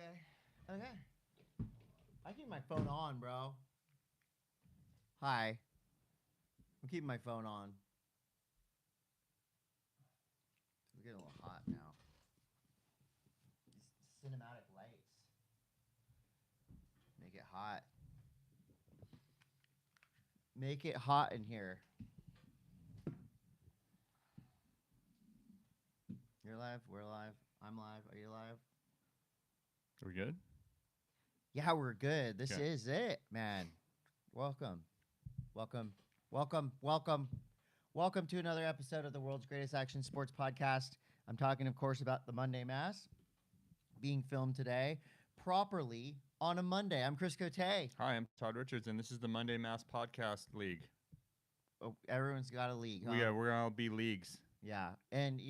Okay. I keep my phone on, bro. Hi. I'm keeping my phone on. It's getting a little hot now. These cinematic lights make it hot. Make it hot in here. You're live. We're live. I'm live. Are you live? Are we good? Yeah, we're good. This Okay. is it, man. Welcome. Welcome. Welcome. Welcome. Welcome to another episode of the world's greatest action sports podcast. I'm talking, of course, about the Monday M.A.S.S. being filmed today properly on a Monday. I'm Chris Cote. Hi, I'm Todd Richards, and this is the Monday M.A.S.S podcast league. Oh, everyone's got a league, huh? We're gonna be leagues. Yeah, and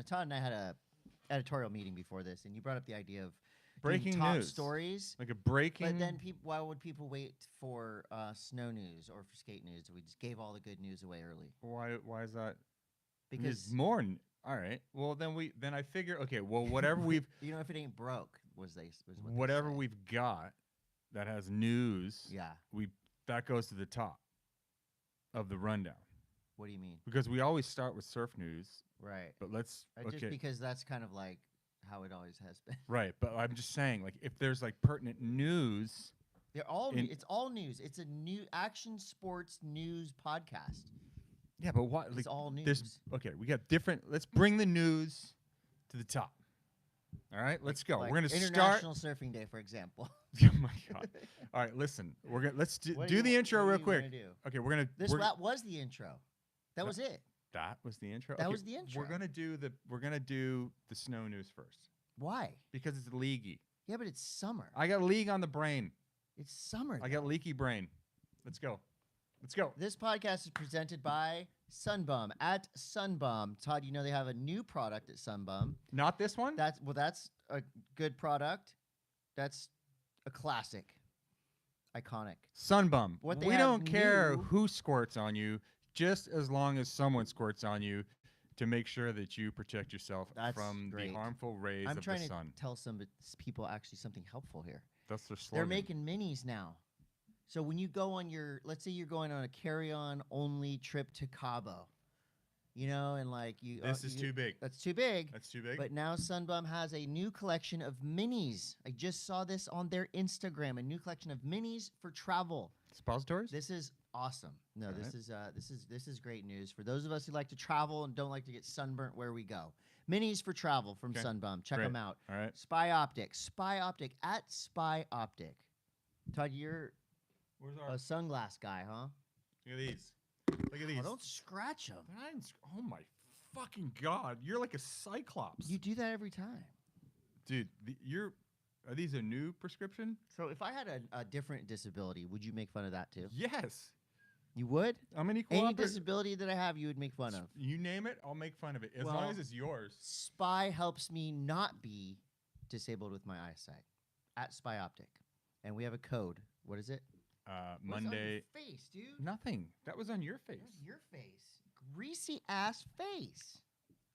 Todd and I had a editorial meeting before this, and you brought up the idea of doing Breaking top news. stories. Like a breaking. But then why would people wait for snow news or for skate news? We just gave all the good news away early. Why is that? Because there's more. All right. Well, then I figure. Okay. Well, whatever we've if it ain't broke, was what whatever they say. we've got that has news. Yeah. That goes to the top of the rundown. What do you mean? Because we always start with surf news. Right. But let's just because that's kind of like how it always has been. Right. But I'm just saying, like, if there's like pertinent news. They're all it's all news. It's a new action sports news podcast. Yeah, but what? It's all news. We got different. Let's bring the news to the top. All right, let's go. Like we're gonna International Surfing Day, for example. Oh my God! All right, listen. Let's do the intro real quick. Okay, That was the intro. That was it. That was the intro. That was the intro. We're gonna do the snow news first. Why? Because it's leaguey. Yeah, but it's summer. I got league on the brain. It's summer. I got leaky brain. Let's go. Let's go. This podcast is presented by Sunbum at Sunbum. Todd, you know they have a new product at Sunbum. Not this one? That's a good product. That's a classic. Iconic. Sunbum. We don't care new, who squirts on you, just as long as someone squirts on you to make sure that you protect yourself from the harmful rays of the sun. I'm trying to tell some people actually something helpful here. That's their slogan. They're making minis now. So when you go on let's say you're going on a carry-on only trip to Cabo, and like you. This is too big. That's too big. That's too big. But now Sunbum has a new collection of minis. I just saw this on their Instagram. A new collection of minis for travel. Suppositories? This is awesome. No, this is great news for those of us who like to travel and don't like to get sunburnt where we go. Minis for travel from Sunbum. Check them out. All right. Spy Optic at Spy Optic. Todd, you're a sunglass guy, huh? Look at these. Look at these. Oh, don't scratch them. Oh my fucking God! You're like a cyclops. You do that every time, dude. Are these a new prescription? So if I had a different disability, would you make fun of that too? Yes. You would? I'm an Any disability that I have, you would make fun of. You name it, I'll make fun of it. As long as it's yours. Spy helps me not be disabled with my eyesight at Spy Optic. And we have a code. What is it? Monday. What's on your face, dude? Nothing. That was on your face. That was your face. Greasy ass face.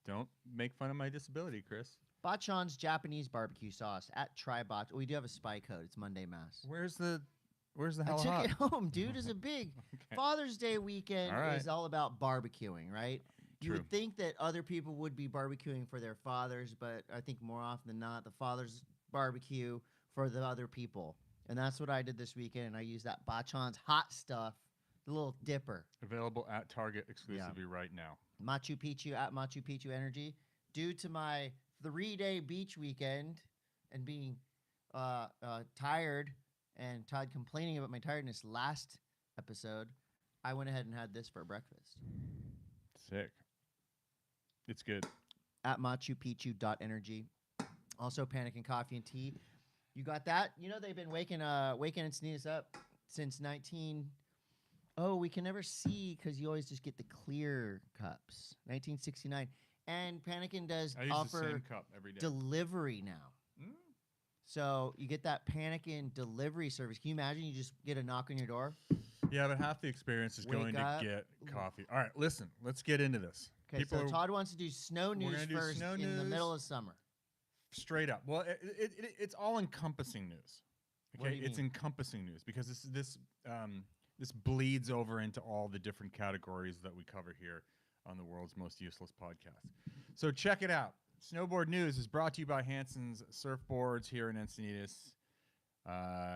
Don't make fun of my disability, Chris. Bachan's Japanese barbecue sauce at Tribot. We do have a spy code. It's Monday M.A.S.S. Where's the hell I took hot? it home, dude. It's a big Father's Day weekend is all about barbecuing, right? You would think that other people would be barbecuing for their fathers, but I think more often than not, the fathers barbecue for the other people. And that's what I did this weekend, and I used that Bachan's hot stuff, the little dipper. Available at Target exclusively right now. MachuPicchu at MachuPicchu Energy. Due to my 3-day beach weekend and being tired and Todd complaining about my tiredness last episode, I went ahead and had this for breakfast. Sick. It's good. At MachuPicchu.energy. Also, Pannikin Coffee and Tea. You got that? They've been waking and sneezing us up since 19... Oh, we can never see because you always just get the clear cups. 1969. And Pannikin does offer the same cup every day. Delivery now. So you get that Pannikin delivery service. Can you imagine you just get a knock on your door? Yeah, but half the experience is going to get coffee. All right, listen. Let's get into this. Okay, so Todd wants to do snow news first in the middle of summer. Straight up. Well, it's all encompassing news. Okay, it's encompassing news because this bleeds over into all the different categories that we cover here on the world's most useless podcast. So check it out. Snowboard News is brought to you by Hanson's Surfboards here in Encinitas.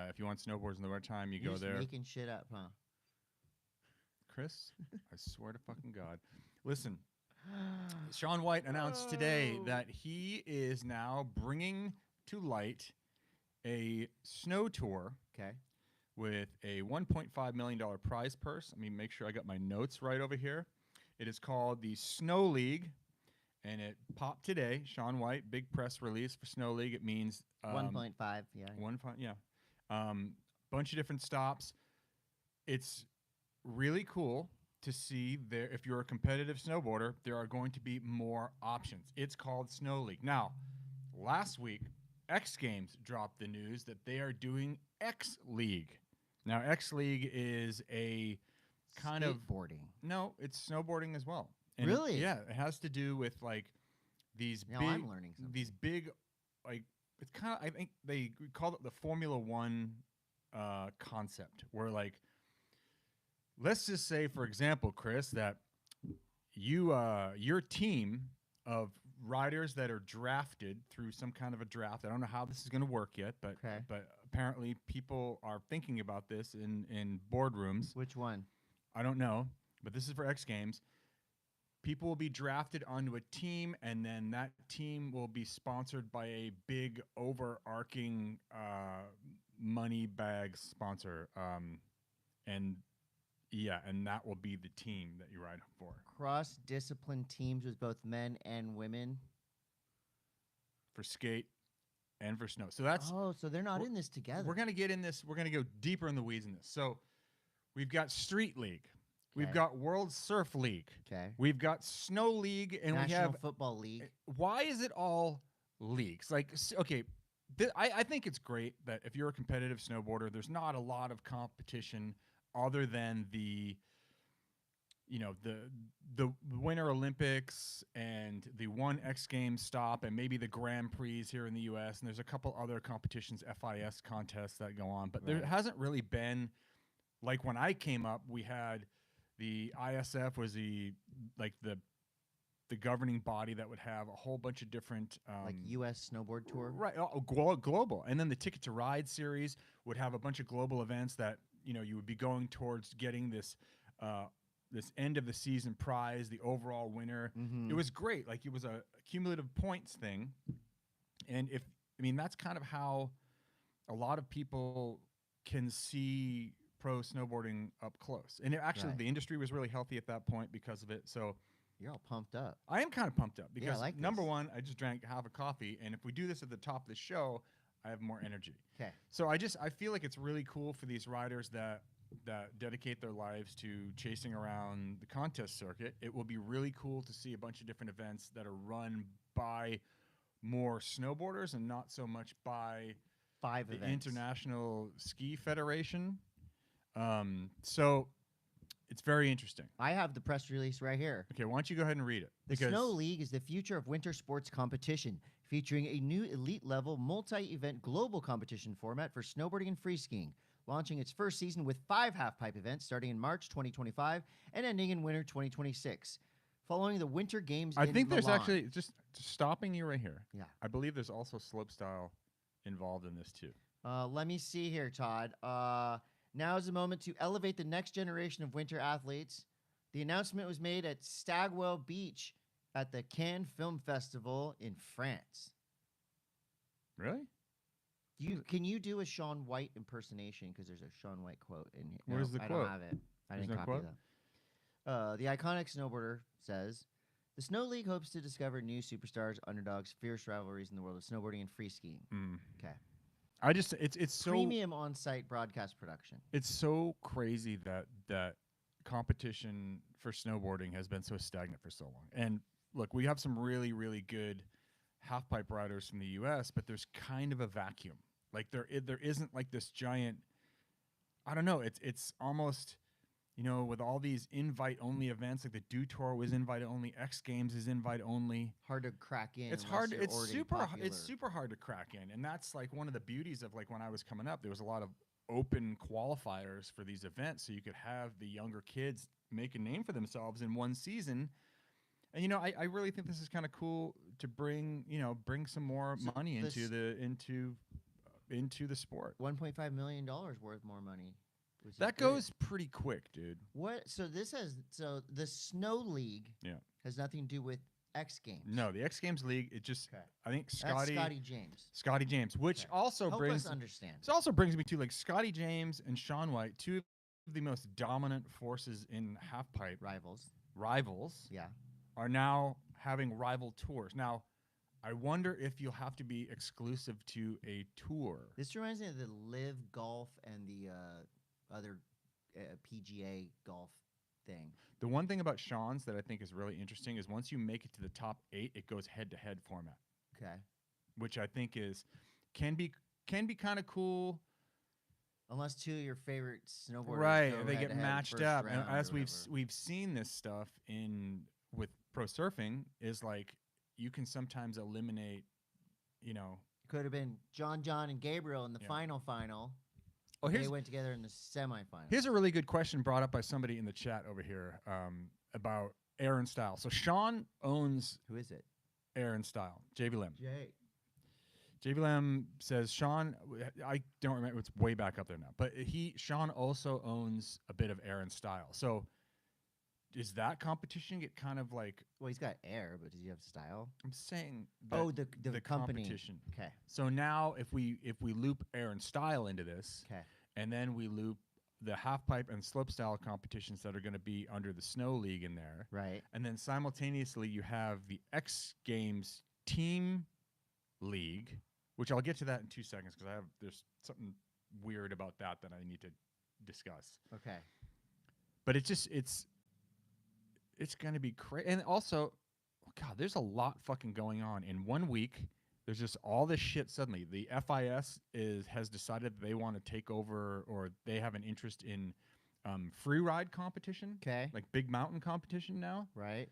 If you want snowboards in the right time, you go just there. Making shit up, huh? Chris, I swear to fucking God. Listen, Shaun White announced today that he is now bringing to light a snow tour. Okay. With a $1.5 million prize purse. Let me make sure I got my notes right over here. It is called the Snow League, and it popped today. Shaun White, big press release for Snow League. It means 1.5. Yeah. 1.5. Yeah. Bunch of different stops. It's really cool to see there. If you're a competitive snowboarder, there are going to be more options. It's called Snow League. Now, last week, X Games dropped the news that they are doing X League. Now, X League is a kind of skateboarding. No, it's snowboarding as well. And really? Yeah, it has to do with like these now big, I'm learning something. These big, like it's kind of. I think they call it the Formula One concept, where like, let's just say, for example, Chris, that your team of riders that are drafted through some kind of a draft. I don't know how this is going to work yet, but apparently people are thinking about this in boardrooms. Which one? I don't know, but this is for X Games. People will be drafted onto a team, and then that team will be sponsored by a big overarching money bag sponsor. And that will be the team that you ride for. Cross-discipline teams with both men and women? For skate and for snow. So that's... Oh, so they're not in this together. We're going to get in this. We're going to go deeper in the weeds in this. So we've got Street League. Okay. We've got World Surf League. Okay. We've got Snow League. And National we have... Football League. Why is it all leagues? Like, okay, I think it's great that if you're a competitive snowboarder, there's not a lot of competition other than the Winter Olympics and the one X Games stop and maybe the Grand Prix here in the U.S. And there's a couple other competitions, FIS contests that go on. But there hasn't really been, like when I came up, we had the ISF was the governing body that would have a whole bunch of different... like U.S. Snowboard Tour? Right, global. And then the Ticket to Ride series would have a bunch of global events that, you would be going towards getting this end of the season prize, the overall winner. Mm-hmm. It was great. Like it was a cumulative points thing. And that's kind of how a lot of people can see pro snowboarding up close. And the industry was really healthy at that point because of it. So you're all pumped up. I am kind of pumped up because like number one, I just drank half a coffee. And if we do this at the top of the show, I have more energy. Okay. So I feel like it's really cool for these riders that dedicate their lives to chasing around the contest circuit. It will be really cool to see a bunch of different events that are run by more snowboarders and not so much by the International Ski Federation. So it's very interesting. I have the press release right here. Okay, why don't you go ahead and read it? The Snow League is the future of winter sports competition, featuring a new elite-level, multi-event global competition format for snowboarding and free-skiing, launching its first season with 5 half-pipe events starting in March 2025 and ending in winter 2026. Following the Winter Games in think there's Milan. actually, just stopping you right here. Yeah. I believe there's also slopestyle involved in this too. Let me see here, Todd. Now is the moment to elevate the next generation of winter athletes. The announcement was made at Stagwell Beach at the Cannes Film Festival in France. Really? Can you do a Shaun White impersonation? Because there's a Shaun White quote in here. Where's the I quote? don't have it. I There's didn't no copy quote? that. The iconic snowboarder says, "The Snow League hopes to discover new superstars, underdogs, fierce rivalries in the world of snowboarding and free skiing." Okay. It's so premium on-site broadcast production. It's so crazy that competition for snowboarding has been so stagnant for so long. And look, we have some really, really good half-pipe riders from the U.S., but there's kind of a vacuum. Like there isn't like this giant. I don't know. It's almost you know, with all these invite-only events, like the Do Tour was invite-only, X Games is invite-only. Hard to crack in. It's hard. It's super hard to crack in, and that's like one of the beauties of like when I was coming up. There was a lot of open qualifiers for these events, so you could have the younger kids make a name for themselves in one season. And you know, I really think this is kind of cool to bring some more money into the sport. $1.5 million worth more money. That goes pretty quick, dude. What? So the Snow League has nothing to do with X Games. No, the X Games League. It just I think Scotty James, which also Help brings us understand. This also brings me to like Scotty James and Shaun White, two of the most dominant forces in halfpipe. Rivals. Yeah. Are now having rival tours. Now, I wonder if you'll have to be exclusive to a tour. This reminds me of the Live Golf and the other PGA golf thing. The one thing about Shaun's that I think is really interesting is once you make it to the top 8, it goes head-to-head format. Okay. Which I think can be kind of cool. Unless two of your favorite snowboarders right, they get matched up, and as we've seen this stuff with pro surfing is like you can sometimes eliminate, you know. Could have been John and Gabriel in the final. Oh, they went together in the semifinal. Here's a really good question brought up by somebody in the chat over here about Air and Style. So Shaun owns. Who is it? Air and Style. JV Lim. JV Lim says Shaun. I don't remember. It's way back up there now. But Shaun also owns a bit of Air and Style. So is that competition get kind of like? Well, he's got Air, but does he have Style? I'm saying. That the company. Competition. Okay. So now if we loop Air and Style into this, and then we loop the halfpipe and slopestyle competitions that are going to be under the Snow League in there, right? And then simultaneously you have the X Games Team League, which I'll get to that in 2 seconds because there's something weird about that I need to discuss. Okay. But it's going to be crazy. And also, God, there's a lot fucking going on. In 1 week, there's just all this shit suddenly. The FIS has decided that they want to take over, or they have an interest in free ride competition. Okay. Like big mountain competition now. Right.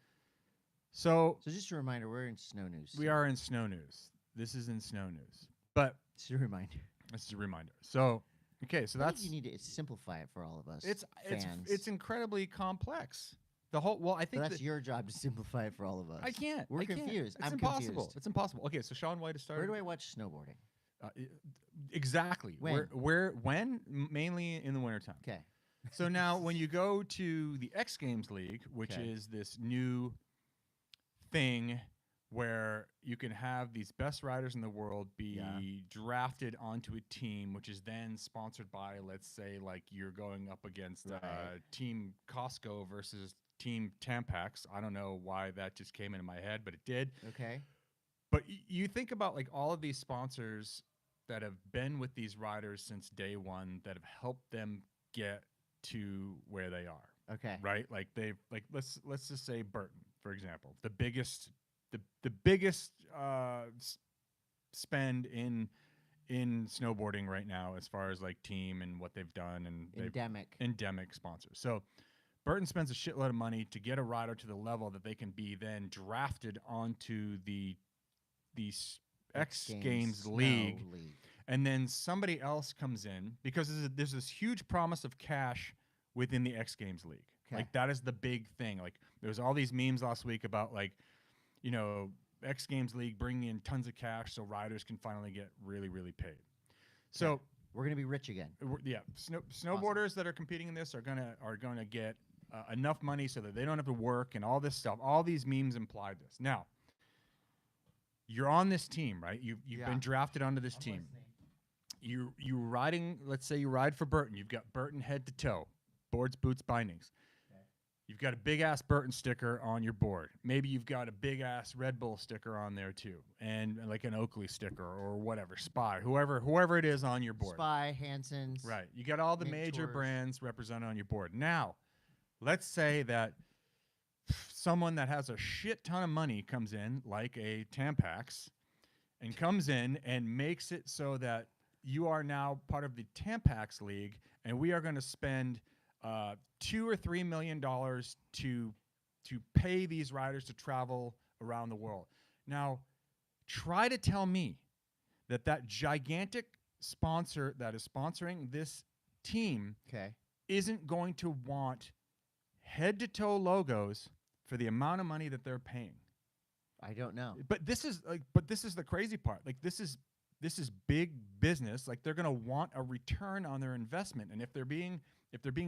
So just a reminder, we're in snow news. We are in snow news. This is in snow news. But it's a reminder. This is a reminder. So, okay, so that's... you need to simplify it for all of us fans. It's incredibly complex. I think that's your job to simplify it for all of us. I can't. We're confused. It's impossible. Confused. It's impossible. Okay, so Shaun White has started. Where do I watch snowboarding? Exactly. When? When? Mainly in the wintertime. Okay. So now when you go to the X Games League, which is this new thing where you can have these best riders in the world be drafted onto a team, which is then sponsored by, let's say, like you're going up against Team Costco versus Team Tampax. I don't know why that just came into my head, but it did. Okay. But you think about like all of these sponsors that have been with these riders since day one that have helped them get to where they are. Okay. Right? Like let's just say Burton, for example, the biggest spend in snowboarding right now as far as like team and what they've done, and endemic sponsors. So Burton spends a shitload of money to get a rider to the level that they can be then drafted onto the X Games League. And then somebody else comes in because there's this huge promise of cash within the X Games League. Okay. Like that is the big thing. Like there was all these memes last week about like, you know, X Games League bringing in tons of cash so riders can finally get really, really paid. So we're gonna be rich again. Snowboarders that are competing in this are gonna get enough money so that they don't have to work and all this stuff. All these memes imply this. Now, you're on this team, right? You've been drafted onto this team. You riding. Let's say you ride for Burton. You've got Burton head to toe, boards, boots, bindings. You've got a big-ass Burton sticker on your board. Maybe you've got a big-ass Red Bull sticker on there, too. And like an Oakley sticker or whatever, Spy, whoever it is on your board. Spy, Hanson's. Right. You got all the major brands represented on your board. Now, let's say that someone that has a shit ton of money comes in, like a Tampax, and comes in and makes it so that you are now part of the Tampax League, and we are going to spend $2 or $3 million to pay these riders to travel around the world. Now, try to tell me that gigantic sponsor that is sponsoring this team isn't going to want head-to-toe logos for the amount of money that they're paying. I don't know. But this is the crazy part. Like this is big business. Like they're going to want a return on their investment. And if they're being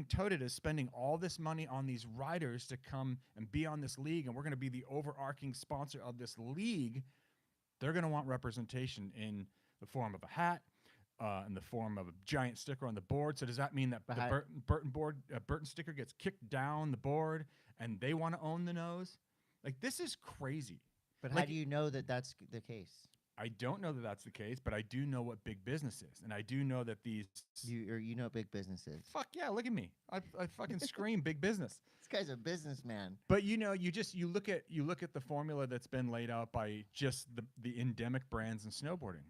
touted as spending all this money on these riders to come and be on this league, and we're going to be the overarching sponsor of this league, they're going to want representation in the form of a hat, in the form of a giant sticker on the board. So does that mean that the Burton sticker gets kicked down the board and they want to own the nose? Like this is crazy. But how do you know that that's the case? I don't know that that's the case, but I do know what big business is, and I do know that these. You know what big business is. Fuck yeah! Look at me. I fucking scream big business. This guy's a businessman. But you look at the formula that's been laid out by just the endemic brands in snowboarding.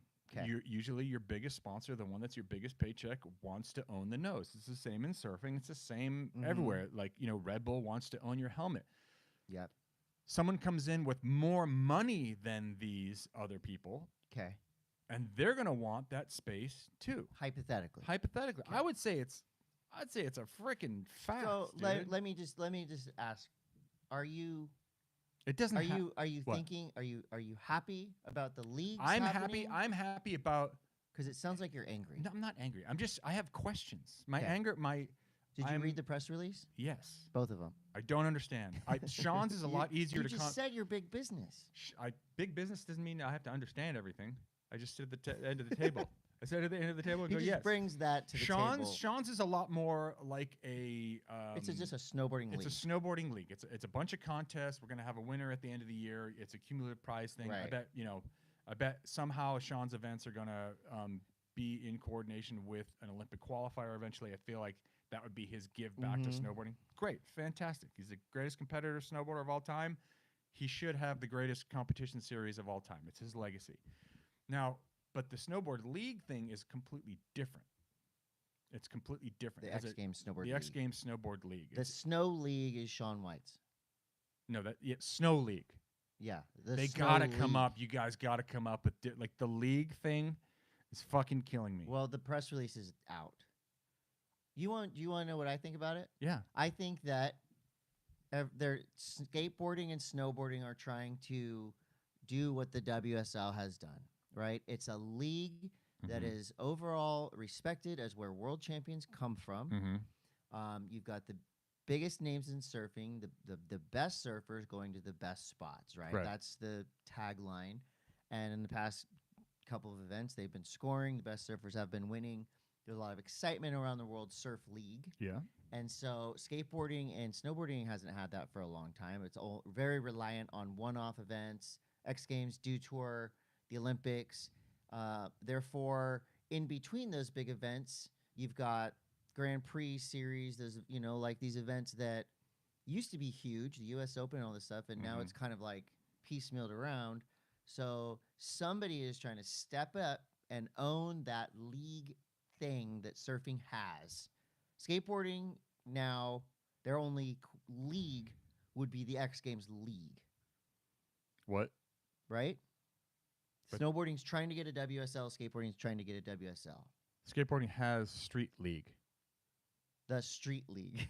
Usually your biggest sponsor, the one that's your biggest paycheck, wants to own the nose. It's the same in surfing. It's the same everywhere. Like Red Bull wants to own your helmet. Yep. Someone comes in with more money than these other people. Okay. And they're going to want that space too. Hypothetically. Okay. I'd say it's a freaking fact. So let me just ask, are you thinking, are you happy about the league? I'm happy about, because it sounds like you're angry. No, I'm not angry. I have questions. Did you read the press release? Yes. Both of them. I don't understand. Sean's is a lot easier to. You just said you're big business. Big business doesn't mean I have to understand everything. I just sit at the end of the table. I sit at the end of the table and he go, just yes. brings that to the table. Sean's is a lot more like a. It's just a snowboarding league. It's a snowboarding league. It's a bunch of contests. We're gonna have a winner at the end of the year. It's a cumulative prize thing. Right. I bet somehow Sean's events are gonna be in coordination with an Olympic qualifier eventually. I feel like that would be his give back to snowboarding. Great, fantastic. He's the greatest competitor snowboarder of all time. He should have the greatest competition series of all time. It's his legacy. Now, but the snowboard league thing is completely different. It's completely different. The X Games snowboard. The X Games snowboard league. The snow league is Shaun White's. No, snow league. Yeah, they gotta come up. You guys gotta come up with like the league thing is fucking killing me. Well, the press release is out. Do you want to know what I think about it? Yeah. I think that their skateboarding and snowboarding are trying to do what the WSL has done, right? It's a league that is overall respected as where world champions come from. You've got the biggest names in surfing, the best surfers going to the best spots, right? That's the tagline. And in the past couple of events, they've been scoring. The best surfers have been winning. There's a lot of excitement around the World Surf League. Yeah. And so skateboarding and snowboarding hasn't had that for a long time. It's all very reliant on one-off events, X Games, Dew Tour, the Olympics. Therefore, in between those big events, you've got Grand Prix series. There's, like these events that used to be huge, the U.S. Open and all this stuff, and now it's kind of like piecemealed around. So somebody is trying to step up and own that league thing that surfing has. Skateboarding now, their only league would be the X Games league. What? Right? But snowboarding's trying to get a WSL. Skateboarding's trying to get a WSL. Skateboarding has street league. The street league.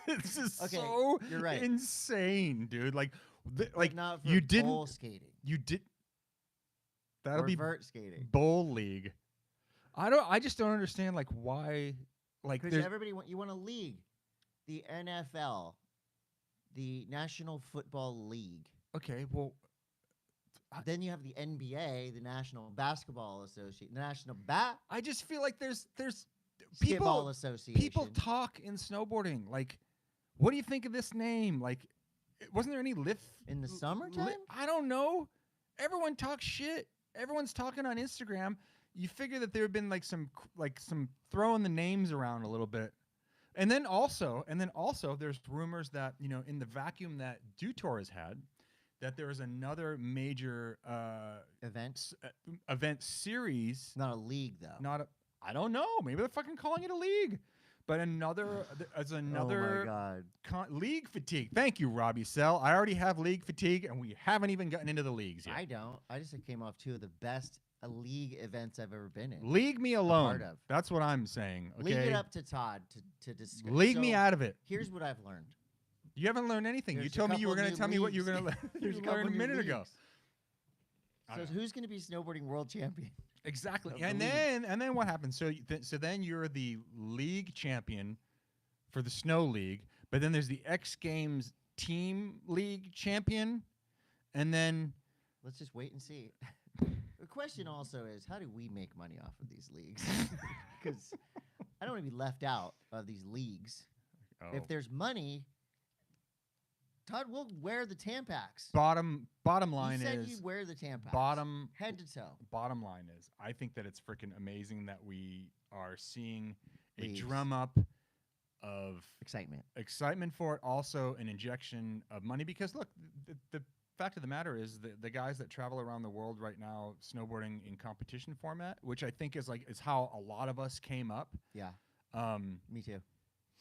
This is so you're right. Insane, dude. Like not for you didn't bowl skating. You did. That'll be vert skating. Bowl league. I just don't understand why because everybody you want a league. The NFL, the National Football League. Okay, well then you have the NBA, the National Basketball Association, the National I just feel like there's Skitball Association. People talk in snowboarding. What do you think of this name? Wasn't there any lift in the summertime? I don't know. Everyone talks shit. Everyone's talking on Instagram. You figure that there have been some throwing the names around a little bit. And then also there's rumors that, in the vacuum that Dew Tour has had, that there is another major event series. Not a league though. I don't know. Maybe they're fucking calling it a league. But another Oh my God. league fatigue. Thank you, Robbie Sell. I already have league fatigue, and we haven't even gotten into the leagues yet. I don't. I just came off 2 of the best league events I've ever been in. League me alone. Part of. That's what I'm saying. Okay? League it up to Todd to discuss. League me out of it. Here's what I've learned. You haven't learned anything. There's you told me you were going to tell me what you were going to learn a minute ago. So who's going to be snowboarding world champion? Exactly. And then what happens? So then you're the league champion for the snow league, but then there's the X Games team league champion, and then let's just wait and see. The question also is, how do we make money off of these leagues? Because I don't want to be left out of these leagues. Oh. If there's money, Todd will wear the Tampax. Bottom line you said is you wear the Tampax. Head to toe. Bottom line is, I think that it's freaking amazing that we are seeing Leagues. A drum up of excitement for it, also an injection of money. Because look, the fact of the matter is the guys that travel around the world right now snowboarding in competition format, which I think is how a lot of us came up. Yeah. Me too.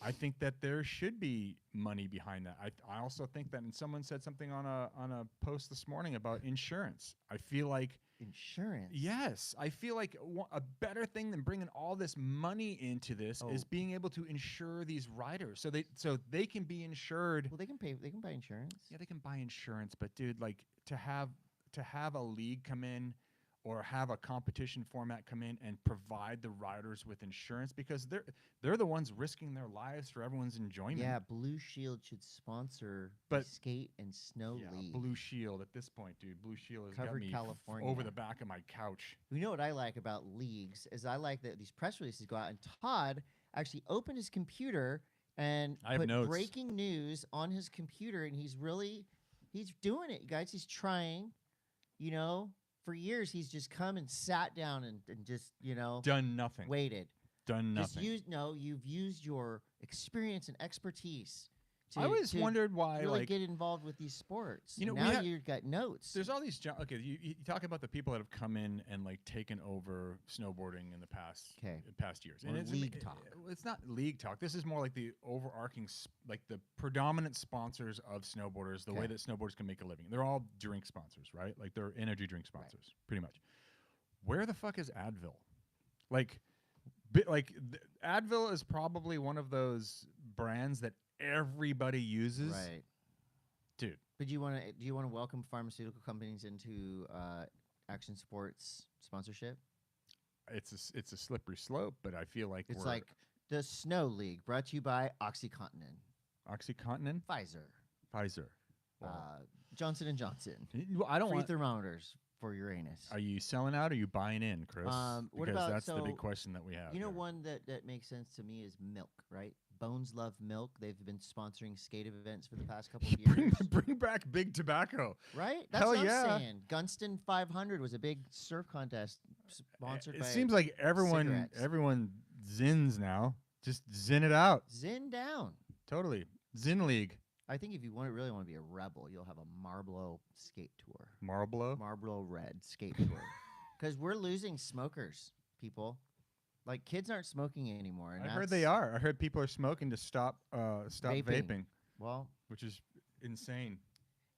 I think that there should be money behind that. I also think that, and someone said something on a post this morning about insurance. I feel like insurance. Yes, I feel like a better thing than bringing all this money into this is being able to insure these riders, so they can be insured. Well, they can buy insurance. Yeah, they can buy insurance, but dude, like to have a league come in or have a competition format come in and provide the riders with insurance, because they're the ones risking their lives for everyone's enjoyment. Yeah, Blue Shield should sponsor the skate and snow league. Blue Shield at this point, dude. Blue Shield has covered got me California over the back of my couch. You know what I like about leagues is I like that these press releases go out, and Todd actually opened his computer and put breaking news on his computer, and he's doing it, you guys. He's trying, For years, he's just come and sat down and just, done nothing. Waited. Done nothing. You've used your experience and expertise I always wondered why, really get involved with these sports. Now you've got notes. There's all these. Okay, you talk about the people that have come in and taken over snowboarding in the past years. And it's league talk. It's not league talk. This is more like the overarching, the predominant sponsors of snowboarders. The way that snowboarders can make a living. They're all drink sponsors, right? Like they're energy drink sponsors, pretty much. Where the fuck is Advil? Advil is probably one of those brands that everybody uses, right, dude? But do you want to welcome pharmaceutical companies into action sports sponsorship? It's a slippery slope, but I feel like it's like the Snow League, brought to you by OxyContin, Pfizer, Johnson and Johnson. I don't want thermometers for Uranus. Are you selling out or are you buying in, Chris? What about, that's the big question that we have. One that makes sense to me is milk, right? Bones Love Milk. They've been sponsoring skate events for the past couple of years. Bring back Big Tobacco. Right? That's what I'm saying. Gunston 500 was a big surf contest sponsored by It seems like everyone zins now. Just zin it out. Zin down. Totally. Zin League. I think if you really want to be a rebel, you'll have a Marlboro skate tour. Marlboro Red skate tour. Because we're losing smokers, people. Kids aren't smoking anymore. And I heard they are. I heard people are smoking to stop vaping. Well, which is insane.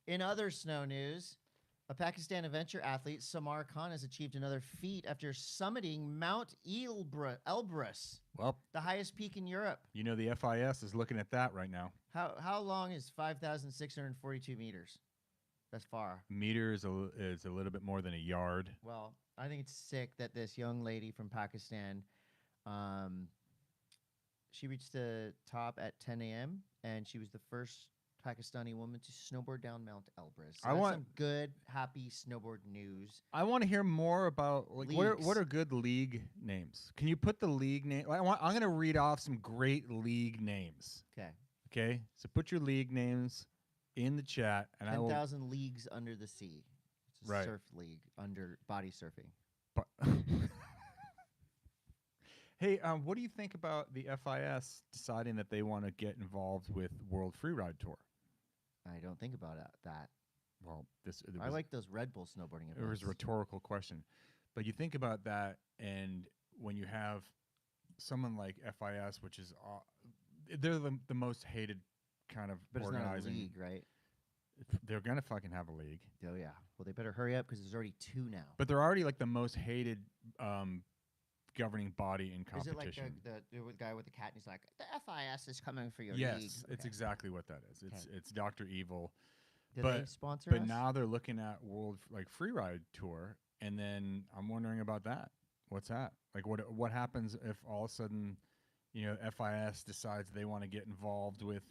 In other snow news, a Pakistan adventure athlete, Samar Khan, has achieved another feat after summiting Mount Elbrus, the highest peak in Europe. The FIS is looking at that right now. How long is 5,642 meters? That's far. Meter is a little bit more than a yard. Well, I think it's sick that this young lady from Pakistan, she reached the top at 10 a.m. and she was the first Pakistani woman to snowboard down Mount Elbrus. So that's some good, happy snowboard news. I want to hear more about what are good league names. Can you put the league name? I'm going to read off some great league names. Okay. So put your league names in the chat, and 10,000 Leagues Under the Sea. It's a surf league under body surfing. Hey, what do you think about the FIS deciding that they want to get involved with World Freeride Tour? I don't think about that. Well, I like those Red Bull snowboarding events. It was a rhetorical question. But you think about that, and when you have someone like FIS, which is they're the most hated kind of But it's not a organizing. league, right? They're gonna fucking have a league. Oh yeah. Well, they better hurry up because there's already 2 now. But they're already like the most hated governing body in Is it like competition. the guy with the cat and he's like, the FIS is coming for your yes, league? it's exactly what that is. It's Dr. Evil. Do they sponsor us? But now they're looking at World Freeride Tour, and then I'm wondering about that. What's that? Like what happens if all of a sudden, FIS decides they want to get involved with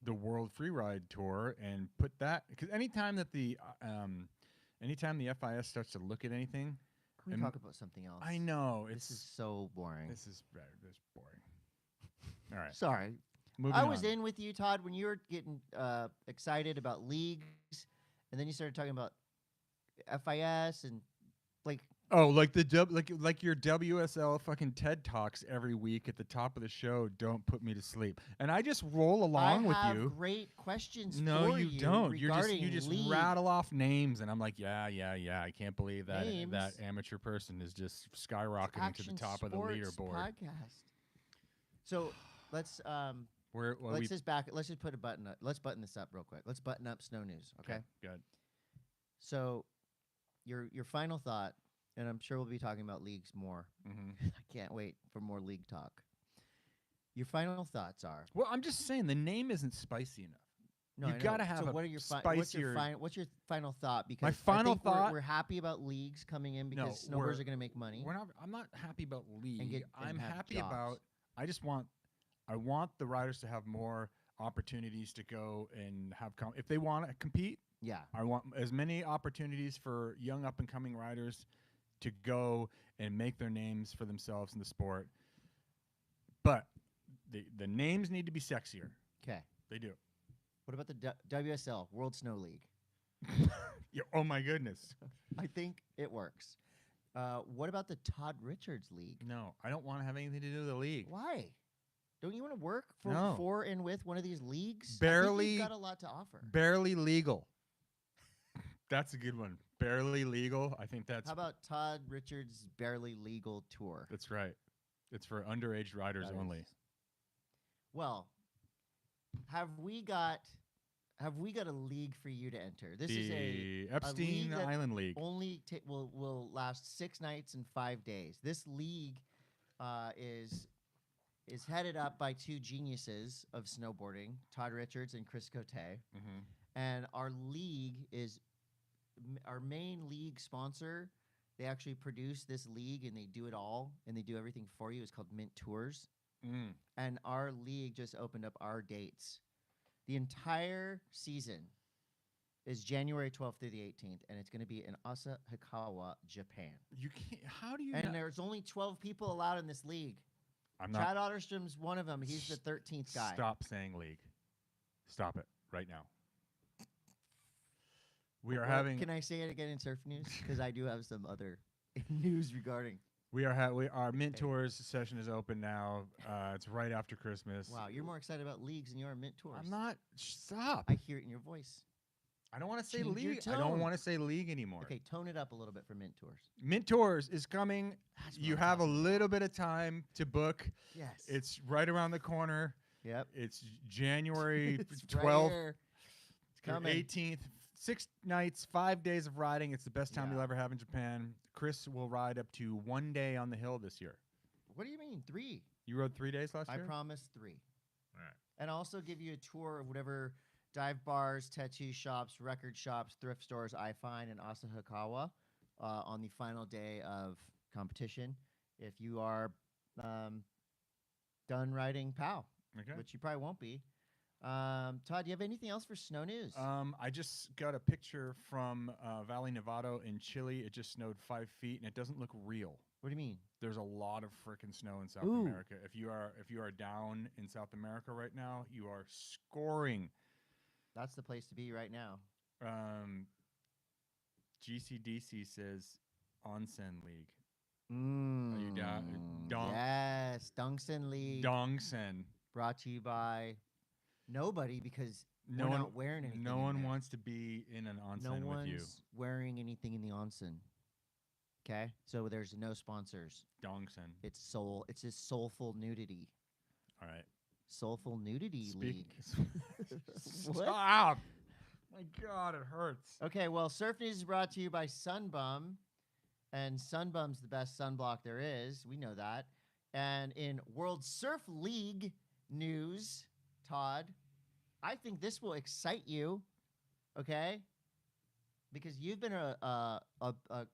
the World Freeride Tour and put that, because anytime the FIS starts to look at anything, can we talk about something else? I know this is so boring. This is boring. All right, sorry. I was in with you, Todd, when you were getting excited about leagues, and then you started talking about FIS and like. Oh, like like your WSL fucking TED Talks every week at the top of the show. Don't put me to sleep, and I just roll along with you. I have great questions. No, for you don't. You just league. rattle off names, and I'm like, yeah. I can't believe that names. that amateur person is just skyrocketing to the top of the leaderboard. Podcast. So let's let's just put a button up. Let's button this up real quick. Let's button up Snow News. Okay. Good. So your final thought. And I'm sure we'll be talking about leagues more. Mm-hmm. I can't wait for more league talk. Your final thoughts are? Well, I'm just saying the name isn't spicy enough. No, you gotta have what are your spicier. What's your final thought? Because my final thought, we're happy about leagues coming in because snowboarders are going to make money. I'm not happy about league. I'm happy jobs. about. I want the riders to have more opportunities to go and have if they want to compete. Yeah, I want as many opportunities for young up and coming riders to go and make their names for themselves in the sport. But the names need to be sexier. Okay. They do. What about the WSL, World Snow League? Yeah, oh, my goodness. I think it works. What about the Todd Richards League? No, I don't want to have anything to do with the league. Why? Don't you want to work for and with one of these leagues? Barely. I think you've got a lot to offer. Barely legal. That's a good one. Barely legal. I think that's. How about Todd Richards' Barely Legal Tour? That's right. It's for underage riders only. Well, have we got a league for you to enter? This is the Epstein Island League. Only will last 6 nights and 5 days. This league is headed up by 2 geniuses of snowboarding, Todd Richards and Chris Cote. Mm-hmm. And our league is our main league sponsor. They actually produce this league and they do it all and they do everything for you. It's called Mint Tours. Mm. And our league just opened up our dates. The entire season is January 12th through the 18th, and it's going to be in Asahikawa, Japan. You can't. How do you? And there's only 12 people allowed in this league. Chad Otterstrom's one of them. He's the 13th guy. Stop saying league. Stop it right now. We are having. Can I say it again in surf news? Because I do have some other news regarding. Our Mint Tours session is open now. It's right after Christmas. Wow, you're more excited about leagues than you are Mint Tours. I'm not. Stop. I hear it in your voice. I don't want to say Change your league. tone. I don't want to say league anymore. Okay, tone it up a little bit for Mint Tours. Mint Tours is coming. You have a little bit of time to book. Yes. It's right around the corner. Yep. It's January 12th. Right it's coming. 18th. 6 nights, 5 days of riding. It's the best time you'll ever have in Japan. Chris will ride up to 1 day on the hill this year. What do you mean 3? You rode 3 days last year? I promised 3. All right. And I'll also give you a tour of whatever dive bars, tattoo shops, record shops, thrift stores I find in Asahikawa on the final day of competition. If you are done riding POW, which you probably won't be. Todd, do you have anything else for snow news? I just got a picture from Valley Nevado in Chile. It just snowed 5 feet, and it doesn't look real. What do you mean? There's a lot of freaking snow in South America. If you are down in South America right now, you are scoring. That's the place to be right now. GCDC says Onsen League. Are you down? Yes, Dongsen League. Dongsen. Brought to you by nobody because we're not wearing anything. No one wants to be in an onsen with you. No one's wearing anything in the onsen. Okay, so there's no sponsors. Dongsen. It's just soulful nudity. All right. Soulful nudity league. Stop. My God, it hurts. Okay, well, Surf News is brought to you by Sunbum, and Sunbum's the best sunblock there is. We know that. And in World Surf League news, Todd, I think this will excite you. Okay. Because you've been a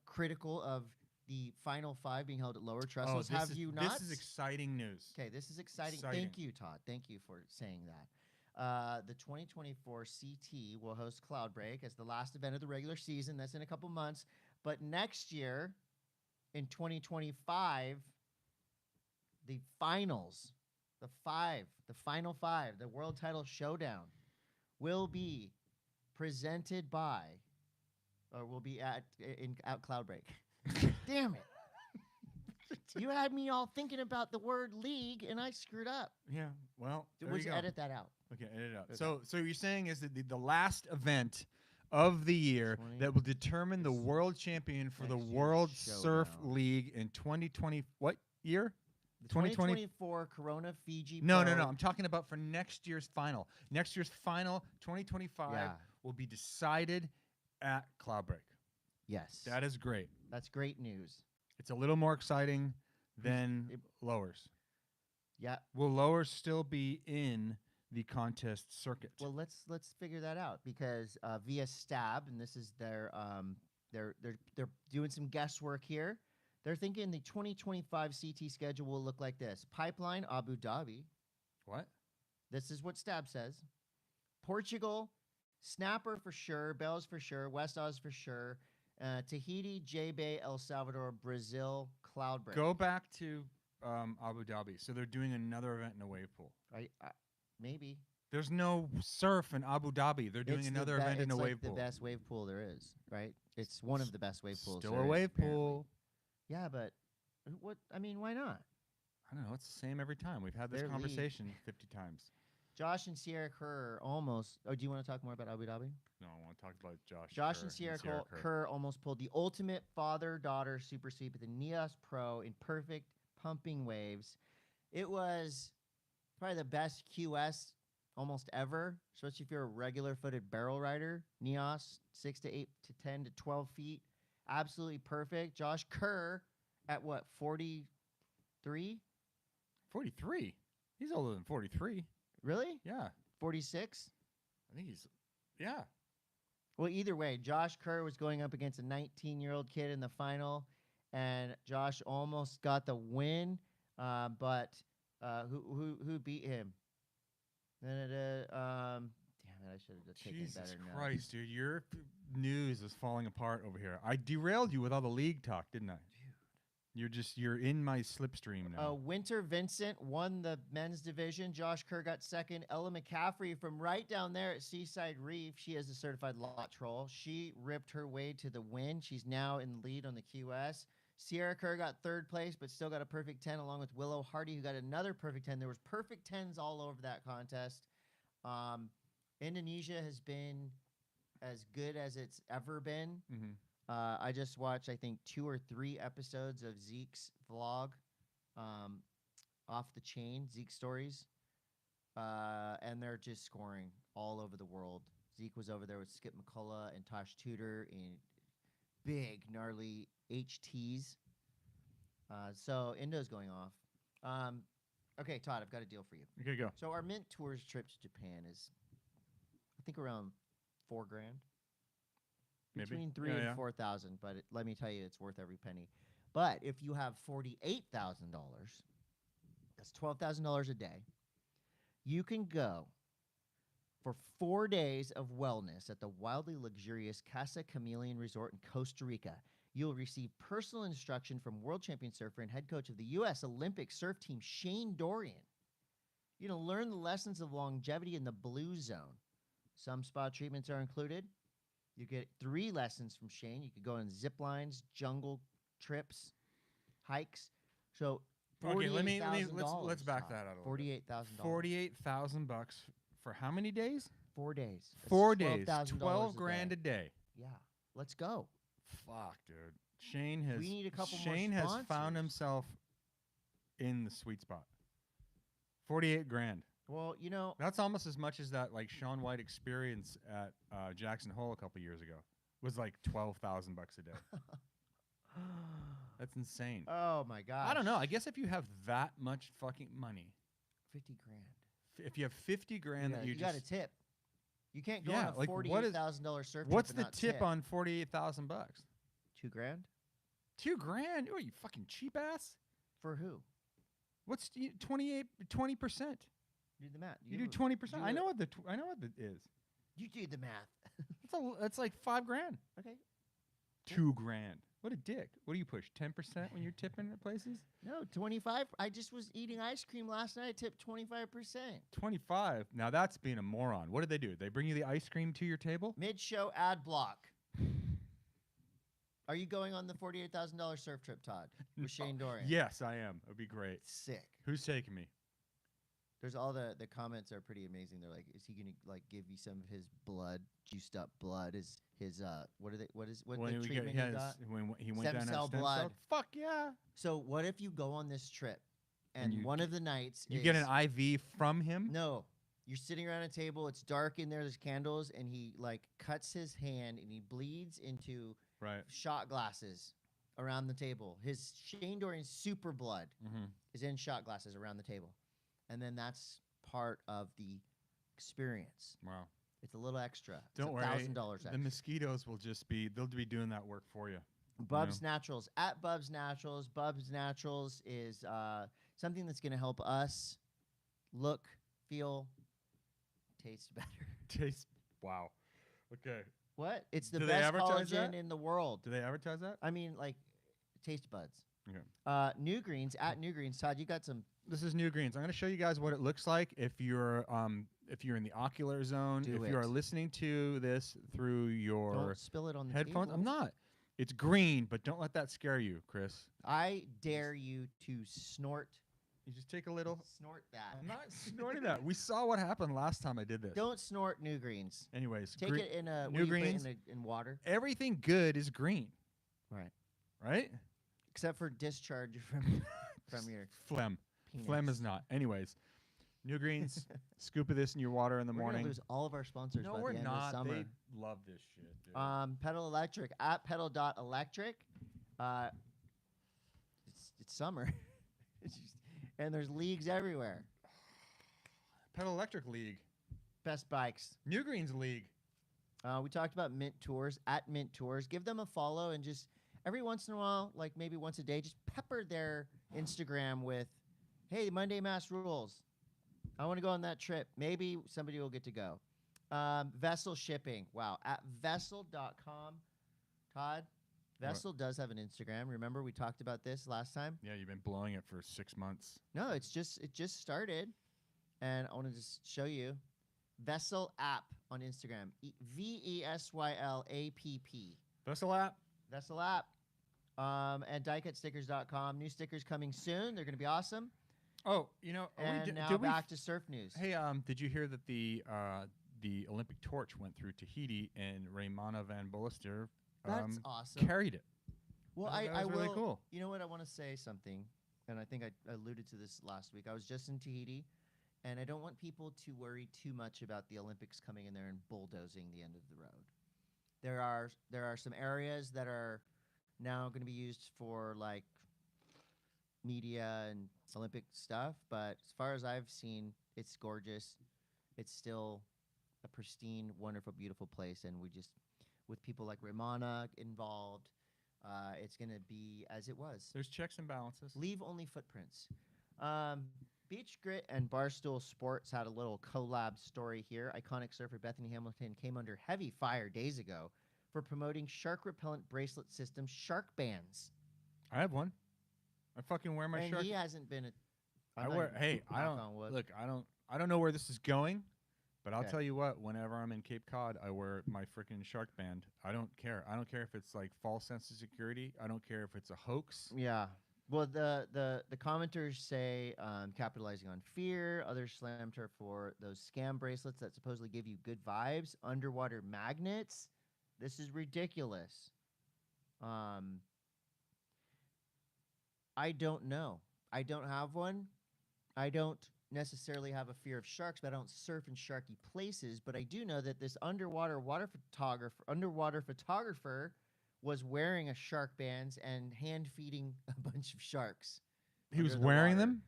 critical of the Final Five being held at lower trestles. Have you not? This is exciting news. Okay, this is exciting. Thank you, Todd. Thank you for saying that. The 2024 CT will host Cloudbreak as the last event of the regular season. That's in a couple months. But next year, in 2025, the finals, the Final Five, the World Title Showdown, will be presented by... or we'll be at Cloudbreak. Damn it. You had me all thinking about the word league, and I screwed up. Yeah, well, We'll just edit that out. Okay, edit it out. Okay. So you're saying is that the last event of the year that will determine the world champion for the World Surf League in 2020, what year? The 2024 Corona Fiji No, Pro. I'm talking about for next year's final. Next year's final, 2025, will be decided at Cloudbreak. Yes. That is great. That's great news. It's a little more exciting than lowers. Yeah. Will lowers still be in the contest circuit? Well, let's figure that out because via Stab, and this is their they're doing some guesswork here. They're thinking the 2025 CT schedule will look like this: Pipeline, Abu Dhabi. What? This is what Stab says. Portugal, Snapper for sure, Bells for sure, West Oz for sure, Tahiti, J-Bay, El Salvador, Brazil, Cloudbreak. Go back to Abu Dhabi. So they're doing another event in a wave pool. Maybe. There's no surf in Abu Dhabi. They're doing another event in a wave pool. It's the best wave pool there is, right? It's one of the best wave pools. Still a wave pool. Yeah, but what? I mean, why not? I don't know. It's the same every time. We've had this conversation 50 times. Josh and Sierra Kerr almost... Oh, do you want to talk more about Abu Dhabi? No, I want to talk about Josh Kerr and Sierra Kerr almost pulled the ultimate father-daughter super sweep at the M.A.S.S Pro in perfect pumping waves. It was probably the best QS almost ever, especially if you're a regular-footed barrel rider. M.A.S.S, 6 to 8 to 10 to 12 feet. Absolutely perfect. Josh Kerr at what, 43? 43? He's older than 43. Really? Yeah. 46? I think he's... Yeah. Well, either way, Josh Kerr was going up against a 19-year-old kid in the final, and Josh almost got the win, but who beat him? Damn it, I should have just taken better notes. Jesus Christ, dude. Your news is falling apart over here. I derailed you with all the league talk, didn't I? You're in my slipstream now. Winter Vincent won the men's division. Josh Kerr got second. Ella McCaffrey from right down there at Seaside Reef. She is a certified lot troll. She ripped her way to the win. She's now in the lead on the QS. Sierra Kerr got third place, but still got a perfect 10, along with Willow Hardy, who got another perfect 10. There was perfect 10s all over that contest. Indonesia has been as good as it's ever been. Mm-hmm. I just watched, I think, 2 or 3 episodes of Zeke's vlog, Off the Chain, Zeke Stories, and they're just scoring all over the world. Zeke was over there with Skip McCullough and Tosh Tudor in big, gnarly HTs. So Indo's going off. Okay, Todd, I've got a deal for you. Okay, go. So our Mint Tours trip to Japan is, I think, around $4,000. Between $3,000 and $4,000, but let me tell you, it's worth every penny. But if you have $48,000, that's $12,000 a day. You can go for 4 days of wellness at the wildly luxurious Casa Chameleon Resort in Costa Rica. You'll receive personal instruction from world champion surfer and head coach of the U.S. Olympic surf team, Shane Dorian. You're going to learn the lessons of longevity in the blue zone. Some spa treatments are included. You get 3 lessons from Shane. You could go on zip lines, jungle trips, hikes. So $48,000. Let's back that out a little bit. $48,000. $48,000 for how many days? 4 days. That's 4 days. $12,000 $12,000 a day. Yeah. Let's go. Fuck, dude. Shane has. We need a couple Shane more has sponsors. found himself in the sweet spot. 48 grand. Well, you know, That's almost as much as that like Shaun White experience at Jackson Hole a couple years ago. Was like $12,000 a day. That's insane. Oh my gosh. I don't know. I guess if you have that much fucking money, 50 grand. If you have 50 grand that you just got a tip. You can't go Yeah, on a like, what is- $48,000 surf trip what's and the not tip on 48,000 bucks? 2 grand? 2 grand? Oh, you fucking cheap ass. For who? What's 20%? Do the math. You do 20%. I know what I know what it is. You do the math. That's like 5 grand. Okay. 2 grand. What a dick. What do you push? 10% when you're tipping at places? No, 25. I just was eating ice cream last night. I tipped 25%. 25. Now that's being a moron. What did they do? They bring you the ice cream to your table? Mid-show ad block. Are you going on the $48,000 surf trip, Todd, with Shane Dorian? Yes, I am. It'd be great. Sick. Who's taking me? There's all the comments are pretty amazing. They're like, is he gonna like give you some of his blood, juiced up blood? Is his what the treatment he got? When he went Stem down cell stem blood. cell? Fuck yeah. So what if you go on this trip, and you one of the nights You is, get an IV from him? No, you're sitting around a table. It's dark in there. There's candles, and he like cuts his hand and he bleeds into Right. shot glasses around the table. His Shane Dorian's super blood is in shot glasses around the table. And then that's part of the experience. Wow. It's a little extra. Don't worry. $1,000 extra. The mosquitoes will just be, they'll be doing that work for you. Bubs Naturals. At Bubs Naturals. Bubs Naturals is something that's going to help us look, feel, taste better. Wow. Okay. What? It's the Do they best advertise collagen that? in the world. Do they advertise that? I mean, like, taste buds. Okay. New Greens. At New Greens. Todd, you got some. This is New Greens. I'm going to show you guys what it looks like if you're in the ocular zone. Do if you it. are listening to this through your Don't spill it on the headphones. table. I'm not. It's green, but don't let that scare you, Chris. I dare you to snort. You just take a little. Snort that. I'm not snorting that. We saw what happened last time I did this. Don't snort New Greens. Anyways, Take it in a New Greens. in water. Everything good is green. Right. Right? Except for discharge from your phlegm. penis. Phlegm is not. Anyways, New Greens. Scoop of this in your water in the We're morning. gonna lose all of our sponsors No, by we're the end not. of summer. They love this shit, dude. Pedal Electric at pedal.electric. It's summer. And there's leagues everywhere. Pedal Electric League. Best bikes. New Greens League. We talked about Mint Tours at Mint Tours. Give them a follow and just every once in a while, like maybe once a day, just pepper their Instagram with, hey, Monday M.A.S.S rules. I want to go on that trip. Maybe somebody will get to go. Vessel shipping. Wow. At vessel.com. Todd, Vessel does have an Instagram. Remember we talked about this last time? Yeah, you've been blowing it for 6 months. No, it just started. And I want to just show you. Vessel app on Instagram. VESYLAPP. Vessel app. Vessel app. And diecutstickers.com. New stickers coming soon. They're going to be awesome. Oh, you know, And now back to surf news. Hey, did you hear that the Olympic torch went through Tahiti and Raymana van Bollister That's awesome. carried it? Well, That I was really will. cool. You know what? I want to say something, and I think I alluded to this last week. I was just in Tahiti, and I don't want people to worry too much about the Olympics coming in there and bulldozing the end of the road. There are some areas that are now going to be used for like media and Olympic stuff, but as far as I've seen, it's gorgeous. It's still a pristine, wonderful, beautiful place, and we just with people like Raymana involved. It's going to be as it was. There's checks and balances. Leave only footprints. Beach Grit and Barstool Sports had a little collab story here. Iconic surfer Bethany Hamilton came under heavy fire days ago for promoting shark repellent bracelet system shark bands. I have one. I fucking wear my And shark. he hasn't been I don't know where this is going, but I'll tell you what, whenever I'm in Cape Cod, I wear my freaking shark band. I don't care. I don't care if it's like false sense of security. I don't care if it's a hoax. Yeah. Well, the commenters say capitalizing on fear. Others slammed her for those scam bracelets that supposedly give you good vibes. Underwater magnets. This is ridiculous. I don't know. I don't have one. I don't necessarily have a fear of sharks, but I don't surf in sharky places. But I do know that this underwater photographer was wearing a shark bands and hand feeding a bunch of sharks. He was wearing water. them,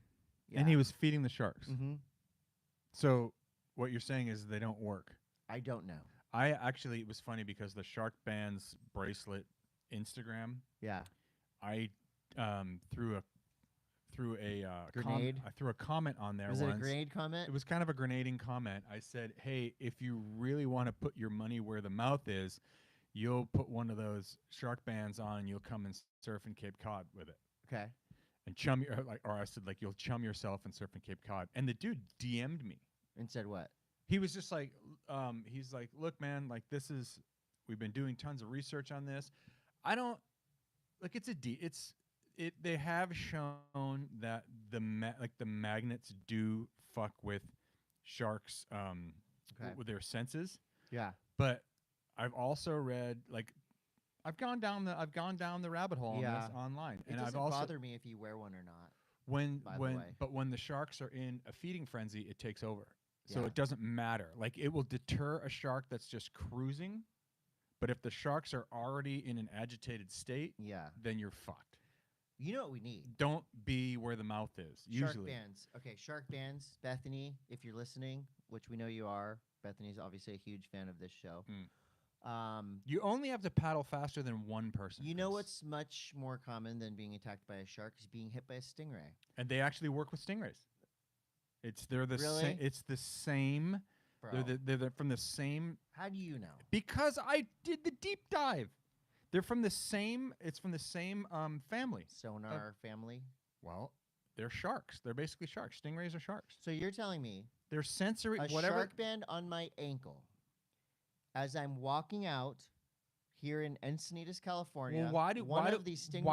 Yeah. and he was feeding the sharks. Mm-hmm. So what you're saying is they don't work. I don't know. It was funny because the Shark Bands bracelet Instagram. Yeah. I threw a grenade. I threw a comment on there. Was once. it a grenade comment? It was kind of a grenading comment. I said, "Hey, if you really want to put your money where the mouth is, you'll put one of those shark bands on, and you'll come and surf in Cape Cod with it." Okay. And I said, you'll chum yourself and surf in Cape Cod. And the dude DM'd me and said what? He was just like, he's like, "Look, man, like we've been doing tons of research on this. I don't like they have shown that the magnets do fuck with sharks with their senses. Yeah. But I've also read I've gone down the rabbit hole on this online, and I've also bother me if you wear one or not. When the sharks are in a feeding frenzy, it takes over. So Yeah. it doesn't matter. Like, it will deter a shark that's just cruising, but if the sharks are already in an agitated state, then you're fucked. You know what we need? Don't be where the mouth is. Shark usually. bands. Okay, shark bands. Bethany, if you're listening, which we know you are. Bethany's obviously a huge fan of this show. You only have to paddle faster than one person. You know what's much more common than being attacked by a shark is being hit by a stingray. And they actually work with stingrays. They're the really? It's the same. Bro. They're from the same. How do you know? Because I did the deep dive. They're from the same. It's from the same family. Sonar family. Well, they're sharks. They're basically sharks. Stingrays are sharks. So you're telling me they're sensory. A shark band on my ankle as I'm walking out here in Encinitas, California. Well, why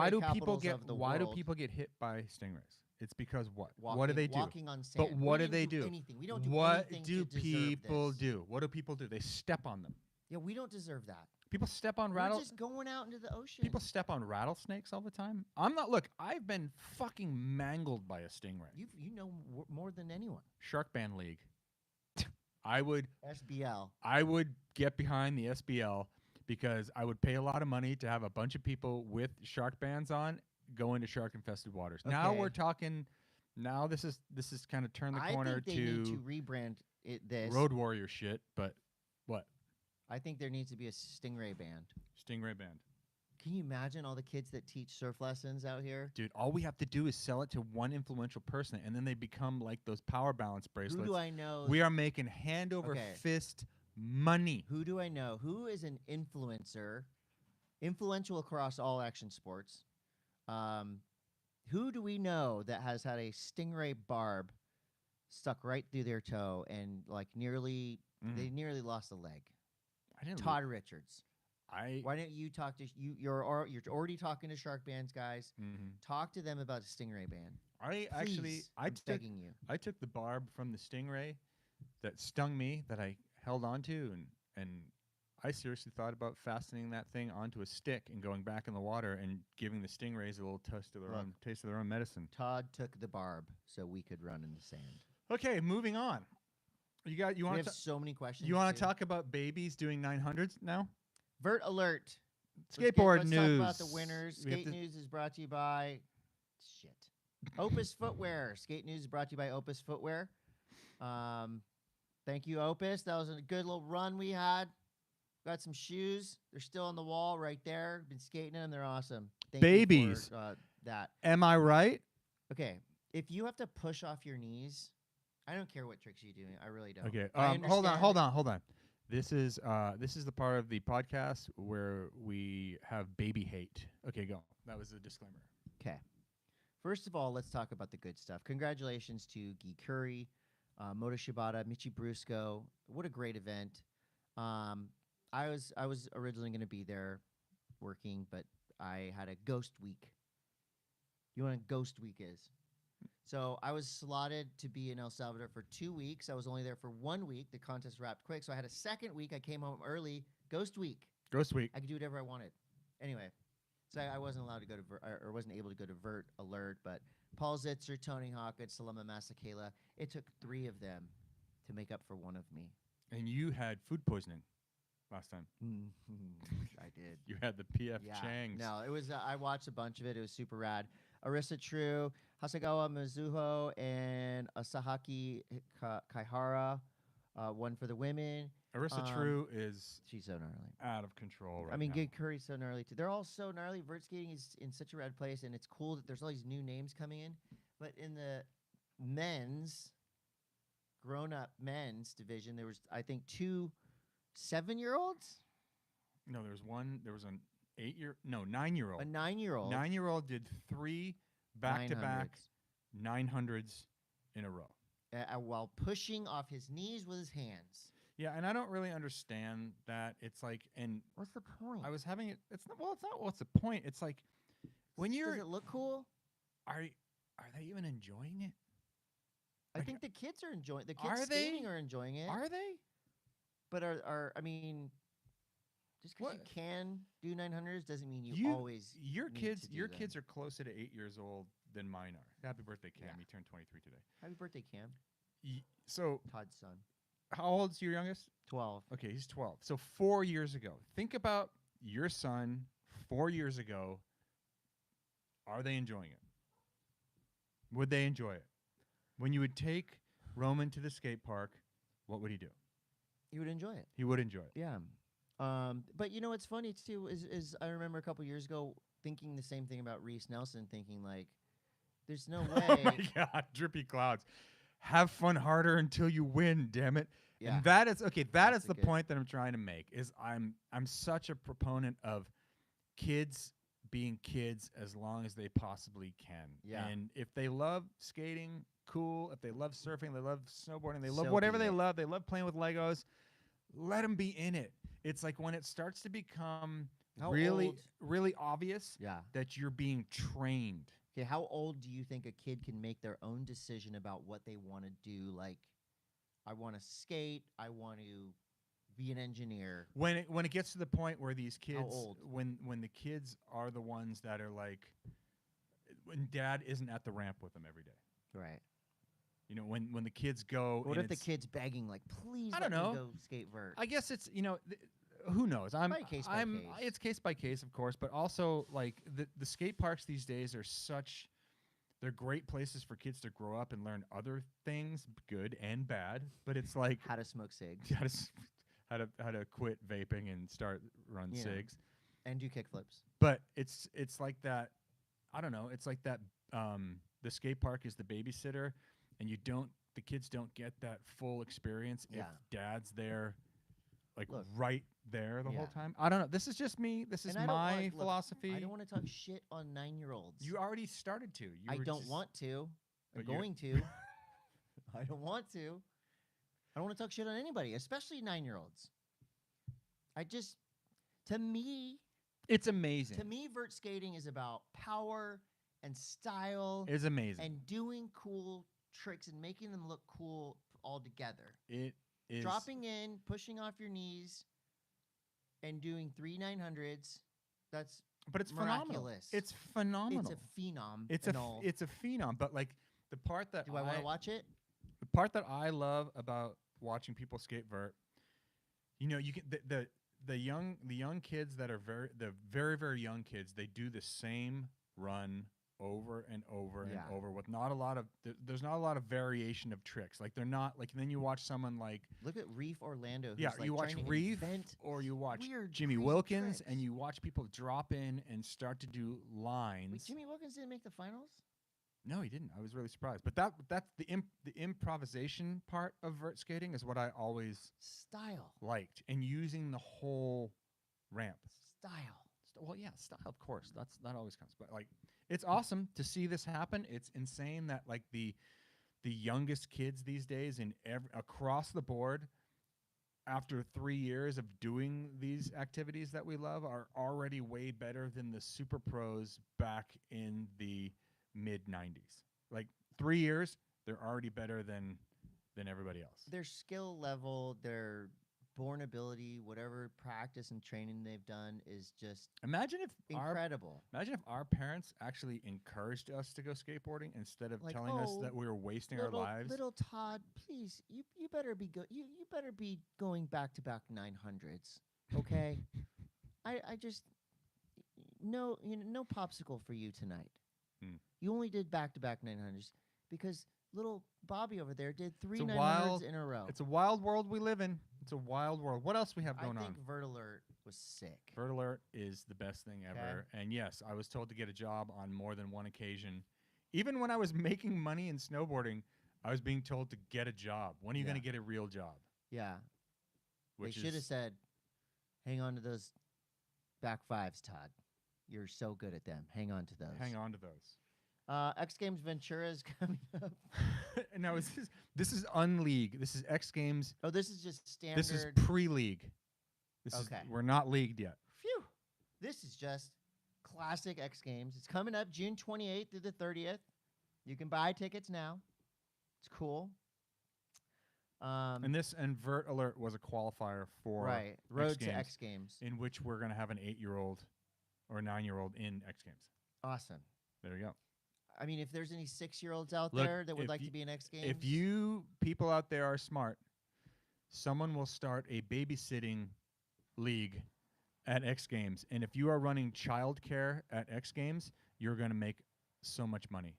do people get hit by stingrays? It's because what? What do they do? Walking on sand. But what do they do? Anything. We don't do what anything do to people this. do? What do people do? They step on them. Yeah, we don't deserve that. People step on We're just going out into the ocean. People step on rattlesnakes all the time. I'm not. Look, I've been fucking mangled by a stingray. You know more than anyone. Shark Band League. I would SBL. I would get behind the SBL because I would pay a lot of money to have a bunch of people with shark bands on go into shark infested waters. Okay. Now we're talking. Now this is kind of turn the corner I think they need to rebrand this Road Warrior shit. But what? I think there needs to be a stingray band. Stingray band. Can you imagine all the kids that teach surf lessons out here? Dude, all we have to do is sell it to one influential person, and then they become like those power balance bracelets. Who do I know? We are making hand over fist money. Who do I know? Who is an influencer, influential across all action sports? Who do we know that has had a stingray barb stuck right through their toe and they nearly lost a leg? Todd Richards. Why don't you talk to you're already talking to shark bands guys? Talk to them about a stingray band. I'm begging you. I took the barb from the stingray that stung me that I held onto, and I seriously thought about fastening that thing onto a stick and going back in the water and giving the stingrays a little taste of their own medicine. Todd took the barb so we could run in the sand. Okay, moving on. You want have so many questions. You want to talk about babies doing 900s now? Vert Alert. Skateboard let's news. Talk about the winners. Skate news is brought to you by Opus Footwear. Skate news is brought to you by Opus Footwear. Thank you, Opus. That was a good little run we had. Got some shoes. They're still on the wall right there. Been skating in them. They're awesome. Thank Babies. You for, that. Am I right? Okay. If you have to push off your knees, I don't care what tricks you're doing. I really don't. Okay. Hold on. This is the part of the podcast where we have baby hate. Okay, go. That was a disclaimer. Okay. First of all, let's talk about the good stuff. Congratulations to Guy Curry, Moto Shibata, Michi Brusco. What a great event. I was originally going to be there working, but I had a ghost week. You know what a ghost week is? So I was slotted to be in El Salvador for 2 weeks. I was only there for 1 week. The contest wrapped quick. So I had a second week. I came home early. Ghost week. Ghost week. I could do whatever I wanted. Anyway, So I wasn't allowed to go to or wasn't able to go to Vert Alert, but Paul Zitzer, Tony Hawkins, Salama Masakela. It took 3 of them to make up for one of me. And you had food poisoning last time. I did. You had the P.F. Chang's. No, it was. I watched a bunch of it. It was super rad. Arisa True, Hasegawa Mizuho, and Asahaki Kaihara won for the women. Arisa True she's so gnarly, out of control right now. I mean, Gig Curry's so gnarly too. They're all so gnarly. Vert skating is in such a rad place, and it's cool that there's all these new names coming in. But in the men's, grown-up men's division, there was, I think, 2 7-year-olds. No, there was one. There was an 9-year-old. A 9-year-old. 9-year-old did 3 back-to-back 900s in a row. While pushing off his knees with his hands. Yeah, and I don't really understand that. It's like, and what's the point? I was having it. It's not. Well, it's not. What's the point? It's like when you're. Does it look cool? Are they even enjoying it? I think the kids are enjoying. The kids skating are enjoying it. Are they? But I mean, just because you can do 900s doesn't mean you always. Your kids are closer to 8 years old than mine are. Happy birthday, Cam! He turned 23 today. Happy birthday, Cam. So Todd's son. How old's your youngest? 12. Okay, he's 12. So 4 years ago. Think about your son 4 years ago. Are they enjoying it? Would they enjoy it? When you would take Roman to the skate park, what would he do? He would enjoy it. He would enjoy it. Yeah. But you know what's funny too is I remember a couple years ago thinking the same thing about Reese Nelson, thinking like, there's no way. Oh my God, drippy clouds. Have fun harder until you win, damn it. Yeah. And that is okay. That's the point that I'm trying to make. Is I'm such a proponent of kids being kids as long as they possibly can. Yeah. And if they love skating, cool. If they love surfing, they love snowboarding, they love whatever they love. They love playing with Legos. Let them be in it. It's like when it starts to become really obvious that you're being trained. Okay, how old do you think a kid can make their own decision about what they want to do? Like, I want to skate. I want to be an engineer. When it gets to the point where these kids, when the kids are the ones that are like, when dad isn't at the ramp with them every day. Right. You know, when the kids go. What if the kid's begging, like, please let me go skate vert? I guess it's, who knows? It's case by case, of course, but also like the skate parks these days are they're great places for kids to grow up and learn other things, good and bad. But it's like how to smoke cigs, how to quit vaping and run cigs, and do kickflips. But it's like that. I don't know. It's like that. The skate park is the babysitter, and the kids don't get that full experience if dad's there. Like right there the whole time. I don't know. This is just me. This is my philosophy. I don't want to talk shit on 9-year-olds. You already started to. I don't want to. I'm going to. I don't want to. I don't want to talk shit on anybody, especially 9-year-olds. To me, it's amazing. To me, vert skating is about power and style. It's amazing. And doing cool tricks and making them look cool all together. It is dropping in, pushing off your knees, and doing 3 900s. But it's miraculous. Phenomenal. It's phenomenal. It's a phenom. It's a phenom. But like the part that I want to watch it? The part that I love about watching people skate vert, you can the young kids that are very very young kids. They do the same run over and over and over with not a lot of there's not a lot of variation of tricks. Like they're not like then you watch someone like look at Reef Orlando. You watch Reef or you watch Jimmy Wilkins and you watch people drop in and start to do lines. Wait, Jimmy Wilkins didn't make the finals? No, he didn't. I was really surprised. But that's the improvisation part of vert skating is what I always liked, and using the whole ramp. Well, yeah, style, of course. That always comes. But like, it's awesome to see this happen. It's insane that like the youngest kids these days across the board, after 3 years of doing these activities that we love, are already way better than the super pros back in the mid 90s. Like 3 years, they're already better than everybody else. Their skill level, their born ability, whatever practice and training they've done is just imagine if incredible. Imagine if our parents actually encouraged us to go skateboarding instead of telling us that we were wasting our lives. Little Todd, please, you better be you better be going back to back 900s, okay? I just no popsicle for you tonight. You only did back to back 900s because little Bobby over there did 3 900s in a row. It's a wild world we live in. It's a wild world. What else we have going on? I think Vert Alert was sick. Vert Alert is the best thing ever. And yes, I was told to get a job on more than one occasion. Even when I was making money in snowboarding, I was being told to get a job. When are you going to get a real job? Yeah. They should have said, hang on to those back fives, Todd. You're so good at them. Hang on to those. Hang on to those. X Games Ventura is coming up. No, this is unleague. This is X Games. Oh, this is just standard. This is pre-league. We're not leagued yet. Phew. This is just classic X Games. It's coming up June 28th through the 30th. You can buy tickets now. It's cool. And Vert Alert was a qualifier for Road to X Games, in which we're going to have an 8-year-old or a 9-year-old in X Games. Awesome. There you go. I mean, if there's any 6-year-olds out there that would like to be in X Games. If you people out there are smart, someone will start a babysitting league at X Games. And if you are running childcare at X Games, you're going to make so much money.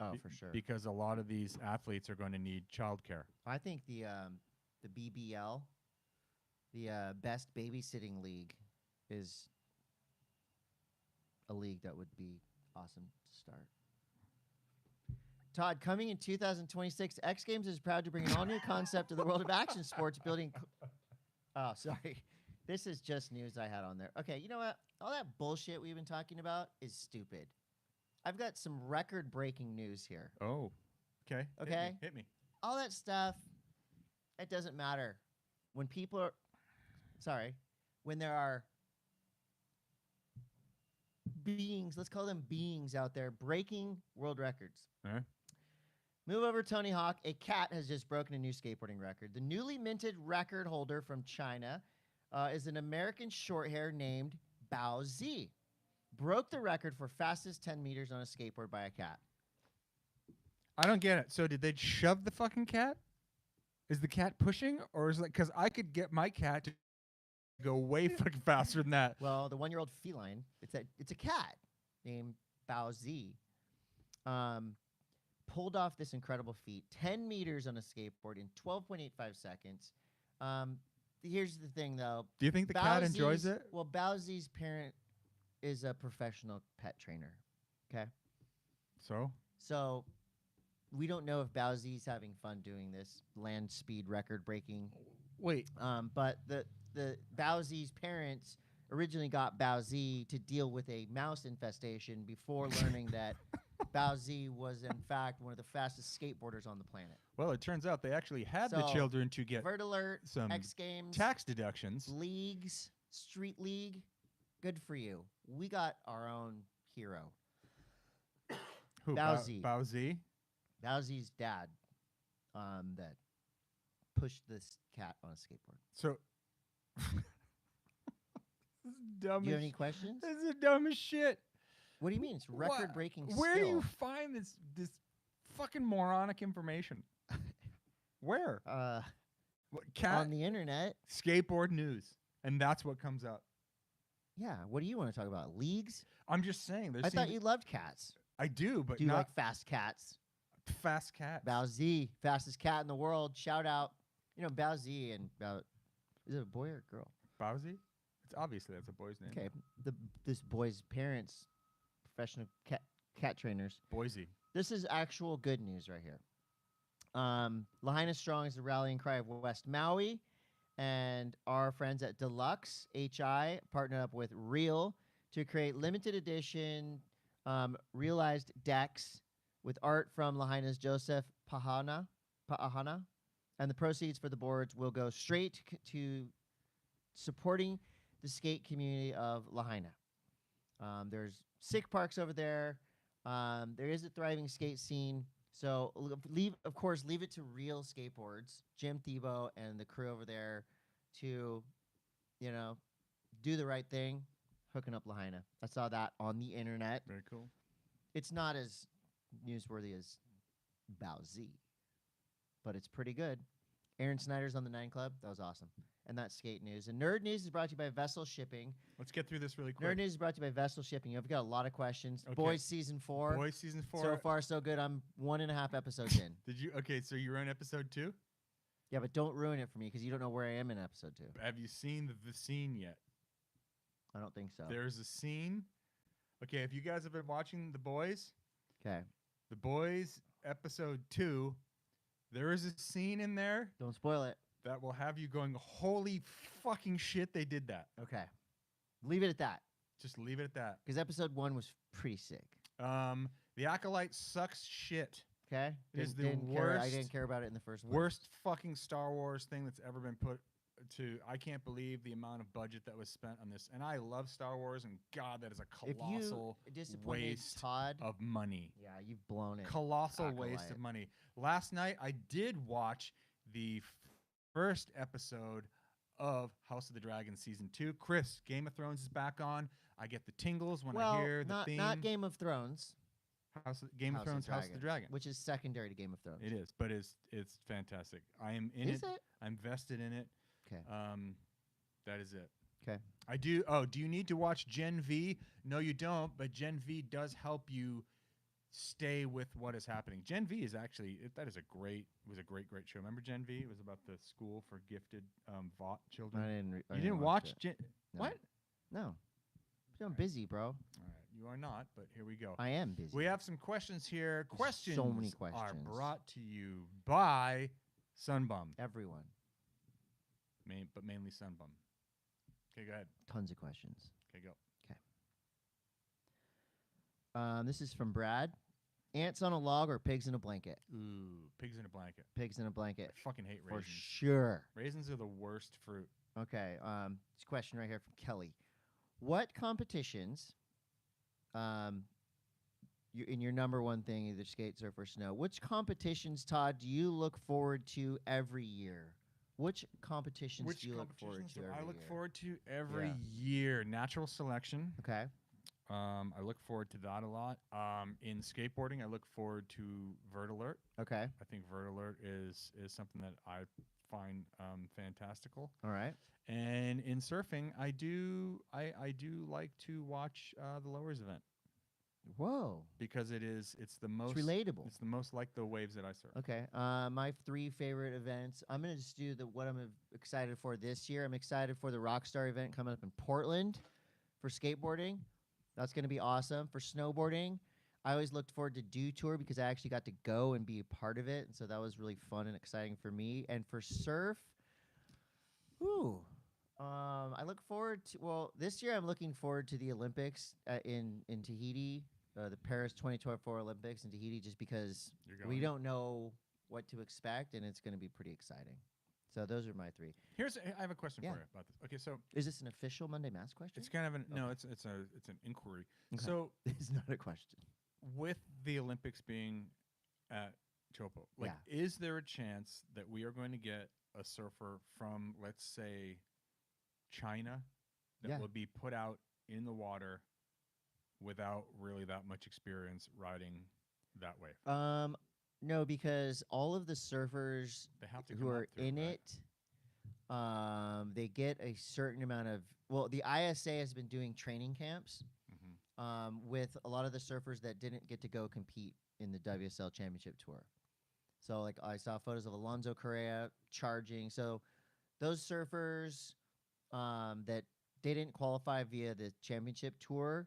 Oh, for sure. Because a lot of these athletes are going to need childcare. I think the BBL, the Best Babysitting League, is a league that would be awesome to start. Todd, coming in 2026, X Games is proud to bring an all-new concept to the world of action sports, building... Oh, sorry. This is just news I had on there. Okay, you know what? All that bullshit we've been talking about is stupid. I've got some record-breaking news here. Oh, okay. Okay? Hit me. All that stuff, it doesn't matter. When people are... Sorry. When there are beings, let's call them beings out there, breaking world records. Move over, Tony Hawk. A cat has just broken a new skateboarding record. The newly minted record holder from China is an American shorthair named Bao Zi. Broke the record for fastest 10 meters on a skateboard by a cat. I don't get it. So did they shove the fucking cat? Is the cat pushing? Or is it because I could get my cat to go way fucking faster than that? Well, the 1-year-old feline, it's a cat named Bao Zi. Pulled off this incredible feat, 10 meters on a skateboard in 12.85 seconds. Here's the thing, though. Do you think the cat enjoys it? Well, Bao Zi's parent is a professional pet trainer. Okay? So we don't know if Bao Zi's having fun doing this land speed record breaking. Wait. But the Bao Zi's parents originally got Bao Zi to deal with a mouse infestation before learning that Bao Zi was, in fact, one of the fastest skateboarders on the planet. Well, it turns out they actually had the children to get Vert Alert, some X Games, tax deductions. Leagues, Street League. Good for you. We got our own hero. Who? Bao Zi. Bao Zi? Bao Zi's dad that pushed this cat on a skateboard. So... This is dumb. Do you have any questions? This is the dumbest shit. What do you mean? It's record-breaking skill. Where do you find this fucking moronic information? Where? On the internet. Skateboard news. And that's what comes up. Yeah. What do you want to talk about? Leagues? I'm just saying. I thought you loved cats. I do, but do you like fast cats? Fast cats. Bao Zi, fastest cat in the world. Shout out. You know, Bao Zi and is it a boy or a girl? Bao Zi? It's obviously that's a boy's name. Okay. This boy's parents, professional cat trainers. Boise. This is actual good news right here. Lahaina Strong is the rallying cry of West Maui. And our friends at Deluxe HI partnered up with Real to create limited edition realized decks with art from Lahaina's Joseph Pa'ahana. And the proceeds for the boards will go straight to supporting the skate community of Lahaina. There's sick parks over there. There is a thriving skate scene. So leave it to Real Skateboards, Jim Thiebaud, and the crew over there to, you know, do the right thing, hooking up Lahaina. I saw that on the internet. Very cool. It's not as newsworthy as Bao Z, but it's pretty good. Aaron Snyder's on the 9 Club. That was awesome. And that's skate news. And nerd news is brought to you by Vessel Shipping. Let's get through this really quick. Nerd news is brought to you by Vessel Shipping. I've got a lot of questions. Okay. Boys season 4. Boys season 4. So far, so good. I'm 1.5 episodes in. Did you? Okay, so you're on episode 2. Yeah, but don't ruin it for me because you don't know where I am in episode 2. Have you seen the scene yet? I don't think so. There's a scene. Okay, if you guys have been watching The Boys, Okay. The Boys episode 2, there is a scene in there Don't spoil it. that will have you going, holy fucking shit, they did that. Okay. Leave it at that Just leave it at that. because episode 1 was pretty sick. The Acolyte sucks shit. Okay. It is the didn't care. I worst- didn't care about it in the first one. Worst fucking Star Wars thing that's ever been put to. I can't believe the amount of budget that was spent on this. And I love Star Wars, and God, that is a If colossal you disappointed waste Todd, of money. yeah, you've blown it. Colossal Acolyte. waste of money. Last night, I did watch the first episode of House of the Dragon season 2. Chris, Game of Thrones is back on. I get the tingles when I hear the theme. Not Game of Thrones, Game of Thrones, House of the Dragon. which is secondary to Game of Thrones. It is, but it's fantastic. I am in Is it. it? I'm vested in it. Okay. That is it. Okay. I do. Oh, do you need to watch Gen V? No, you don't. But Gen V does help you stay with what is happening. Gen V is actually that is a great. It was a great show. Remember Gen V? It was about the school for gifted Vought children. I You didn't watch Gen? No. What? No. I'm busy, bro. All right, you are not. But here we go. I am busy. We have some questions here. There's Questions. so many are questions. brought to you by Sunbum. Everyone. But mainly Sunbum. Okay, go ahead. Tons of questions. Okay, go. This is from Brad. Ants on a log or pigs in a blanket? Ooh, pigs in a blanket. Pigs in a I blanket. fucking hate For raisins. sure. Raisins are the worst fruit. Okay. This question right here from Kelly. What competitions, in your number one thing, either skate, surf, or snow, which competitions, Todd, do you look forward to every year? Which competitions do you look forward to every year? I look forward to every year. Natural selection. Okay. I look forward to that a lot. In skateboarding, I look forward to Vert Alert. Okay. I think Vert Alert is something that I find fantastical. All right. And in surfing, I do like to watch the Lowers event. Whoa. Because it's the most relatable. It's the most like the waves that I surf. Okay. My 3 favorite events. I'm gonna just do what I'm excited for this year. I'm excited for the Rockstar event coming up in Portland for skateboarding. That's gonna be awesome. For snowboarding, I always looked forward to Dew Tour because I actually got to go and be a part of it, and so that was really fun and exciting for me. And for surf, I look forward to. This year I'm looking forward to the Olympics in Tahiti. The Paris 2024 Olympics in Tahiti, just because we don't know what to expect, and it's going to be pretty exciting. So those are my 3. I have a question for you about this. Okay, so is this an official Monday M.A.S.S question? It's kind of no, it's an inquiry. Okay. So it's not a question. With the Olympics being at Chopo, is there a chance that we are going to get a surfer from, let's say, China that will be put out in the water without really that much experience riding that wave? No, because all of the surfers who are in it, they get a certain amount of. Well, the ISA has been doing training camps with a lot of the surfers that didn't get to go compete in the WSL Championship Tour. So, like, I saw photos of Alonso Correa charging. So, those surfers that they didn't qualify via the Championship Tour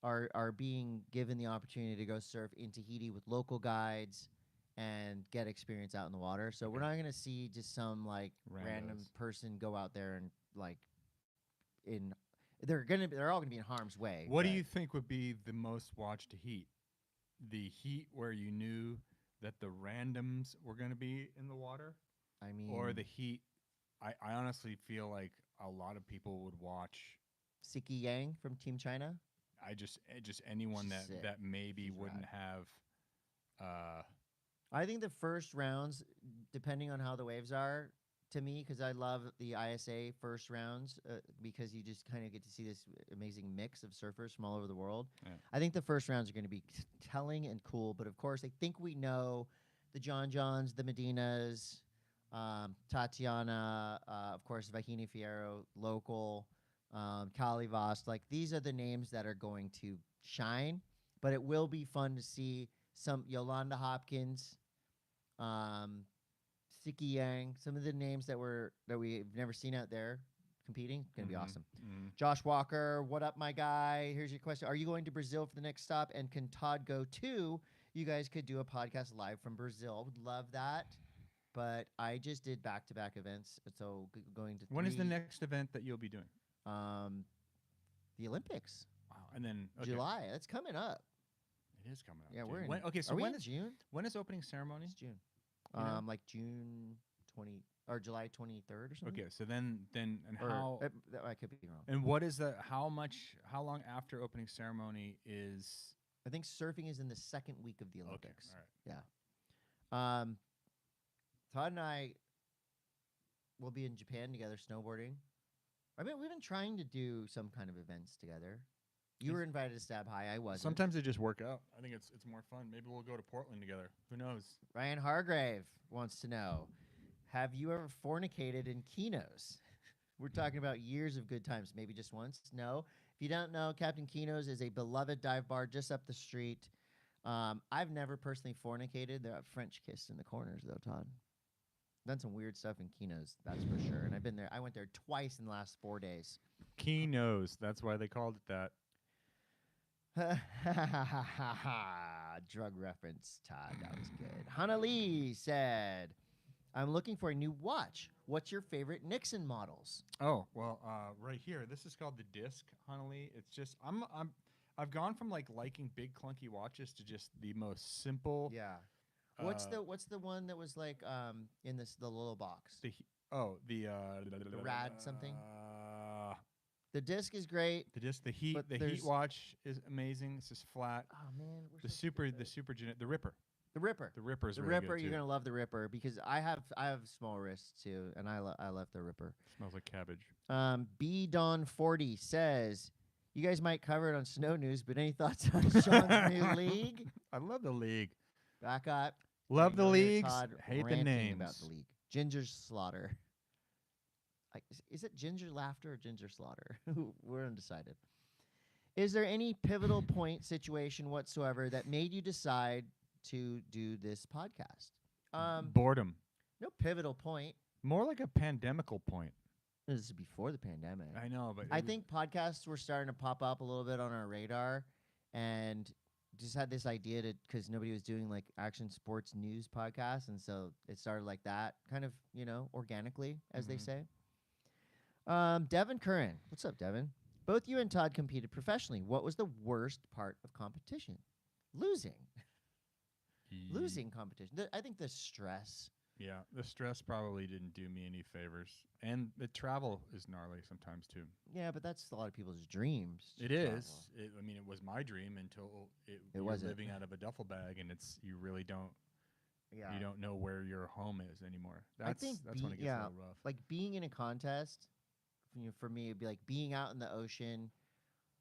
are being given the opportunity to go surf in Tahiti with local guides and get experience out in the water. So we're not going to see just some like random person go out there and like they're all going to be in harm's way. What do you think would be the most watched heat? The heat where you knew that the randoms were going to be in the water? I mean, or the heat I honestly feel like a lot of people would watch Siki Yang from Team China. Just anyone that maybe wouldn't have. I think the first rounds, depending on how the waves are, to me because I love the ISA first rounds because you just kind of get to see this amazing mix of surfers from all over the world. Yeah. I think the first rounds are going to be telling and cool, but of course, I think we know the Johns, the Medinas, Tatiana, of course, Vahini Fierro, local, Kali Voss. Like, these are the names that are going to shine, but it will be fun to see some Yolanda Hopkins, Siki Yang, some of the names that we've never seen out there competing. Gonna be awesome. Josh Walker, what up, my guy? Here's your question: are you going to Brazil for the next stop? And can Todd go too? You guys could do a podcast live from Brazil. Would love that. But I just did back-to-back events, so going to. When is the next event that you'll be doing? The Olympics. Wow, and then July. That's coming up. It is coming up. Yeah, we're in. So when is June? When is opening ceremony? It's June. Like June 20 or July 23rd or something. Okay, so then and or, how? I could be wrong. And what is the how long after opening ceremony is? I think surfing is in the second week of the Olympics. Okay, all right. Yeah. Todd and I will be in Japan together snowboarding. We've been trying to do some kind of events together. You were invited to Stab High. I wasn't. Sometimes they just work out. I think it's more fun. Maybe we'll go to Portland together. Who knows? Ryan Hargrave wants to know, have you ever fornicated in Keno's? We're talking about years of good times. Maybe just once? No. If you don't know, Captain Keno's is a beloved dive bar just up the street. I've never personally fornicated. They're French kissed in the corners, though, Todd. Done some weird stuff in Keno's, that's for sure. And I've been there. I went there twice in the last 4 days. Keno's. That's why they called it that. Drug reference, Todd. That was good. Hannah Lee said, I'm looking for a new watch. What's your favorite Nixon models? Oh, well, right here. This is called the Disc, Hannah Lee. It's just I've gone from liking big clunky watches to just the most simple. Yeah. What's the one that was like in the little box? The rad something. The disc is great. The heat watch is amazing. It's just flat. Oh man, the Ripper. The Ripper. The Ripper is the really Ripper. Good You're too. gonna love the Ripper because I have small wrists too, and I love the Ripper. Smells like cabbage. B Don 40 says, you guys might cover it on Snow News, but any thoughts on Sean's new league? I love the league. Back up. Love the leagues. Todd Hate the names. About the league. Ginger Slaughter. Is it Ginger Laughter or Ginger Slaughter? We're undecided. Is there any pivotal point situation whatsoever that made you decide to do this podcast? Boredom. No pivotal point. More like a pandemical point. This is before the pandemic. I know, but I think podcasts were starting to pop up a little bit on our radar, and just had this idea because nobody was doing like action sports news podcasts, and so it started like that, kind of organically, as they say. Devin Curran, what's up, Devin? Both you and Todd competed professionally. What was the worst part of competition? Losing. Losing competition. I think the stress. Yeah, the stress probably didn't do me any favors. And the travel is gnarly sometimes, too. Yeah, but that's a lot of people's dreams. It is. It was my dream until you're wasn't. living out of a duffel bag, and you really don't. Yeah. You don't know where your home is anymore. That's when it gets a little rough. Like being in a contest, for me, it'd be like being out in the ocean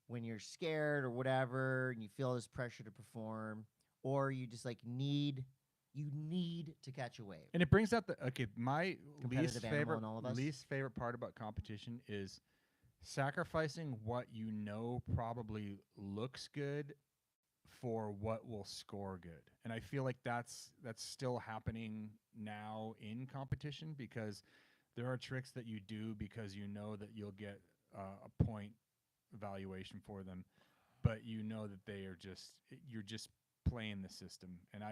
when you're scared or whatever, and you feel this pressure to perform, or you just need to catch a wave. And it brings out my least least favorite part about competition is sacrificing what probably looks good for what will score good. And I feel like that's still happening now in competition because there are tricks that you do because you know that you'll get a point evaluation for them, but that they are you're just playing the system. And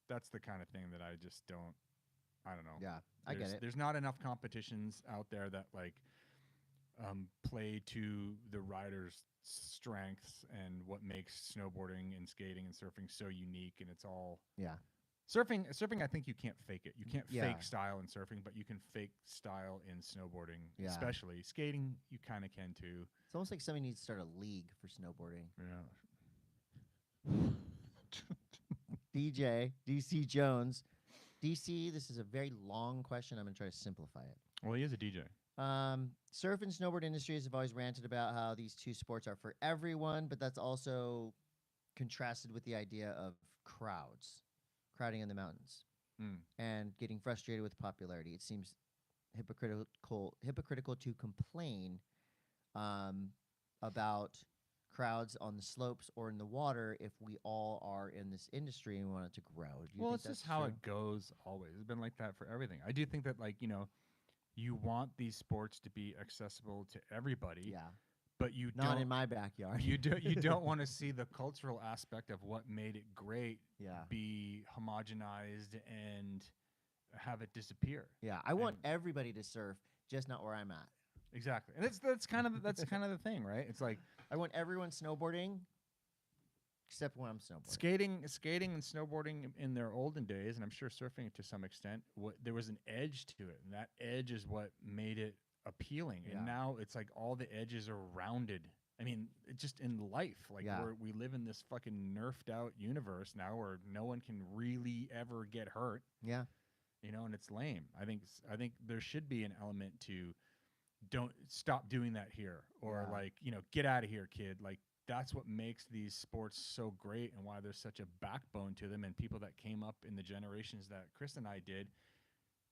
that's the kind of thing that I just don't. I don't know. Yeah, I get it. There's not enough competitions out there that play to the rider's strengths and what makes snowboarding and skating and surfing so unique. And it's all surfing. I think you can't fake it. You can't fake style in surfing, but you can fake style in snowboarding. Yeah. Especially skating, you kind of can too. It's almost like somebody needs to start a league for snowboarding. Yeah. DJ DC Jones, DC, this is a very long question. I'm going to try to simplify it. Well, he is a DJ. Surf and snowboard industries have always ranted about how these two sports are for everyone, but that's also contrasted with the idea of crowding in the mountains, and getting frustrated with popularity. It seems hypocritical to complain about crowds on the slopes or in the water if we all are in this industry and want it to grow. Well, it's just how it goes always. It's been like that for everything. I do think that, like, you want these sports to be accessible to everybody. Yeah. But you not don't, in my backyard. you don't want to see the cultural aspect of what made it great be homogenized and have it disappear. Yeah, I want everybody to surf, just not where I'm at. Exactly, and that's kind of the thing, right? It's like I want everyone snowboarding, except when I'm snowboarding. Skating and snowboarding in their olden days, and I'm sure surfing to some extent, there was an edge to it, and that edge is what made it appealing. And now it's like all the edges are rounded. I mean, just in life, like we live in this fucking nerfed out universe now where no one can really ever get hurt. Yeah. And it's lame. I think there should be an element to don't stop doing that here, or like, get out of here, kid. Like, that's what makes these sports so great and why there's such a backbone to them. And people that came up in the generations that Chris and I did,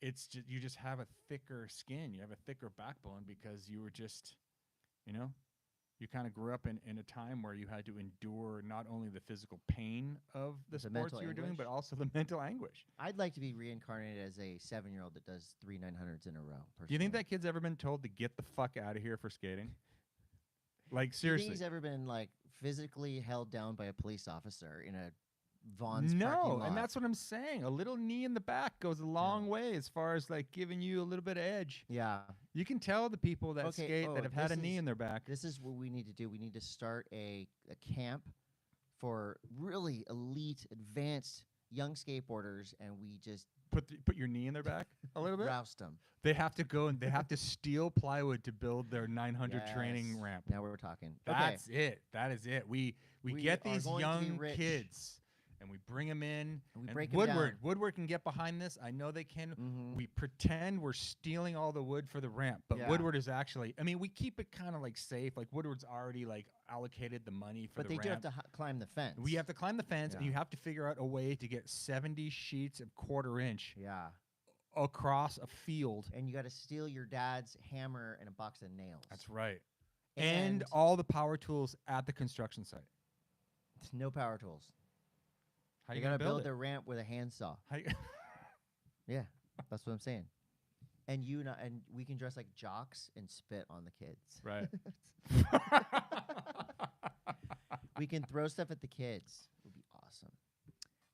it's just, you just have a thicker skin, you have a thicker backbone because you were just, you kind of grew up in a time where you had to endure not only the physical pain of the sports you were doing, but also the mental anguish. I'd like to be reincarnated as a 7-year-old that does 3 900s in a row. Personally. Do you think that kid's ever been told to get the fuck out of here for skating? Like, seriously. Do you think he's ever been, like, physically held down by a police officer in a Vaughn's parking lot? And that's what I'm saying. A little knee in the back goes a long way as far as, like, giving you a little bit of edge. Yeah. You can tell the people that skate that have had a knee in their back. This is what we need to do. We need to start a camp for really elite, advanced young skateboarders, and we just put your knee in their back a little bit. Roust them. They have to go and they have to steal plywood to build their 900 training ramp. Now we're talking. That's it. That is it. We get these young kids. And we bring them in. And we break Woodward can get behind this. I know they can. We pretend we're stealing all the wood for the ramp, but Woodward is actually. I mean, we keep it kind of like safe. Like Woodward's already like allocated the money for the ramp. But they do have to climb the fence. We have to climb the fence, and you have to figure out a way to get 70 sheets of 1/4 inch. Across a field. And you got to steal your dad's hammer and a box of nails. That's right. And all the power tools at the construction site. No power tools. How you gotta build their ramp with a handsaw. Yeah, that's what I'm saying. And and we can dress like jocks and spit on the kids. Right. We can throw stuff at the kids. It would be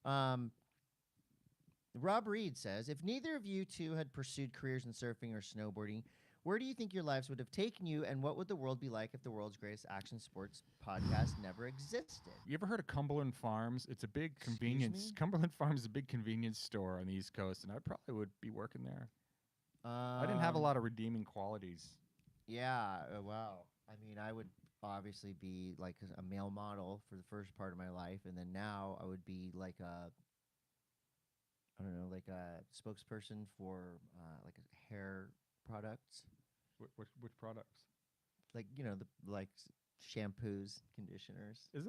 awesome. Rob Reed says, if neither of you two had pursued careers in surfing or snowboarding, where do you think your lives would have taken you, and what would the world be like if the world's greatest action sports podcast never existed? You ever heard of Cumberland Farms? It's a big convenience. Cumberland Farms is a big convenience store on the East Coast, and I probably would be working there. I didn't have a lot of redeeming qualities. Yeah, wow. I mean, I would obviously be like a male model for the first part of my life, and then now I would be like a spokesperson for like a hair products. Which products? Like, like shampoos, conditioners. Is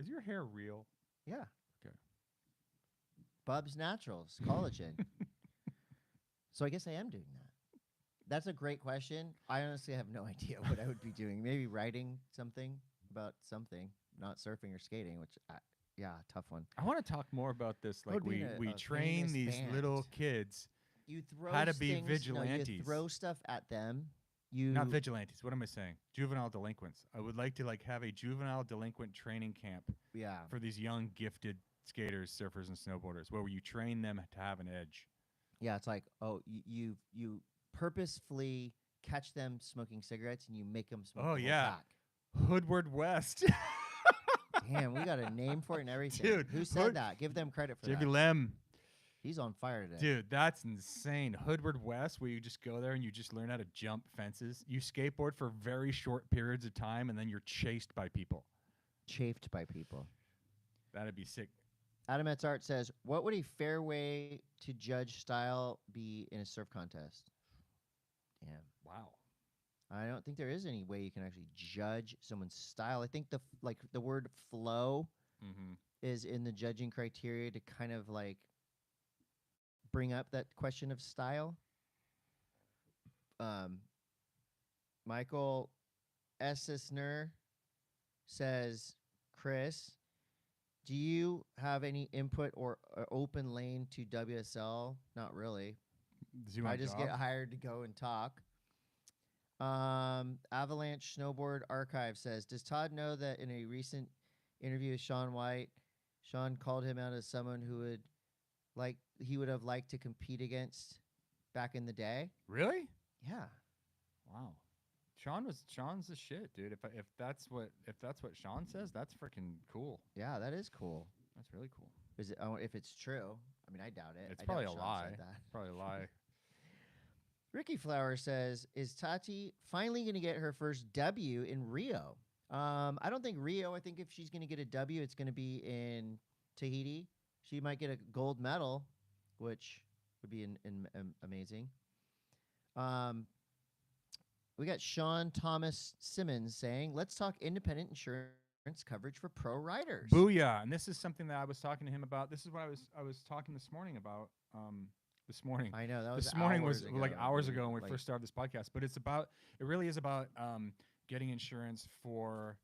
your hair real? Yeah. Okay. Bubs Naturals, collagen. So I guess I am doing that. That's a great question. I honestly have no idea what I would be doing. Maybe writing something about something, not surfing or skating, which tough one. I want to talk more about this. Like we train these little kids how to be vigilantes. You throw stuff at them. Not vigilantes. What am I saying? Juvenile delinquents. I would like to have a juvenile delinquent training camp. Yeah. For these young gifted skaters, surfers, and snowboarders, where you train them to have an edge. Yeah, it's like, you purposefully catch them smoking cigarettes and you make them smoke. Back. Hoodward West. Damn, we got a name for it and everything. Dude, who said that? Give them credit for Jimmy that. Lem. He's on fire today. Dude, that's insane. Hoodward West, where you just go there and you just learn how to jump fences. You skateboard for very short periods of time, and then you're chased by people. Chafed by people. That'd be sick. Adam Metz Art says, what would a fair way to judge style be in a surf contest? Damn. Wow. I don't think there is any way you can actually judge someone's style. I think the word flow is in the judging criteria to kind of like bring up that question of style. Michael Essesner says, Chris, do you have any input or open lane to WSL? Not really. I just get hired to go and talk. Avalanche Snowboard Archive says, does Todd know that in a recent interview with Shaun White, Shaun called him out as someone who he would have liked to compete against back in the day? Really? Yeah. Wow. Shaun's the shit, dude. If that's what Shaun says, that's freaking cool. Yeah, that is cool. That's really cool. Is it? If it's true, I mean, I doubt it. It's probably a lie. Probably a lie. Ricky Flower says, is Tati finally going to get her first W in Rio? I don't think Rio. I think if she's going to get a W, it's going to be in Tahiti. She might get a gold medal, which would be amazing. We got Sean Thomas Simmons saying, let's talk independent insurance coverage for pro riders. Booyah. And this is something that I was talking to him about. This is what I was talking this morning about. This morning. I know. That was this morning was ago, like hours ago when we first started this podcast. But it really is about getting insurance for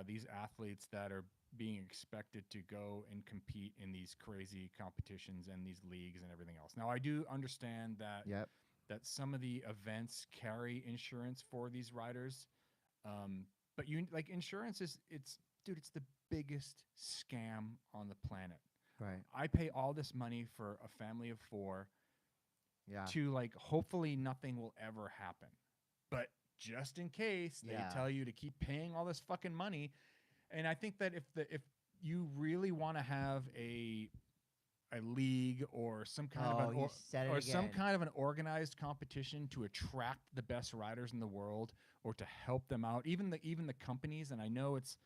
these athletes that are being expected to go and compete in these crazy competitions and these leagues and everything else. Now, I do understand that that some of the events carry insurance for these riders. But insurance it's the biggest scam on the planet. Right. I pay all this money for a family of 4 to hopefully nothing will ever happen. But just in case, they tell you to keep paying all this fucking money. And I think that if you really want to have a league or some kind of an organized competition to attract the best riders in the world or to help them out, even the companies, and I know it's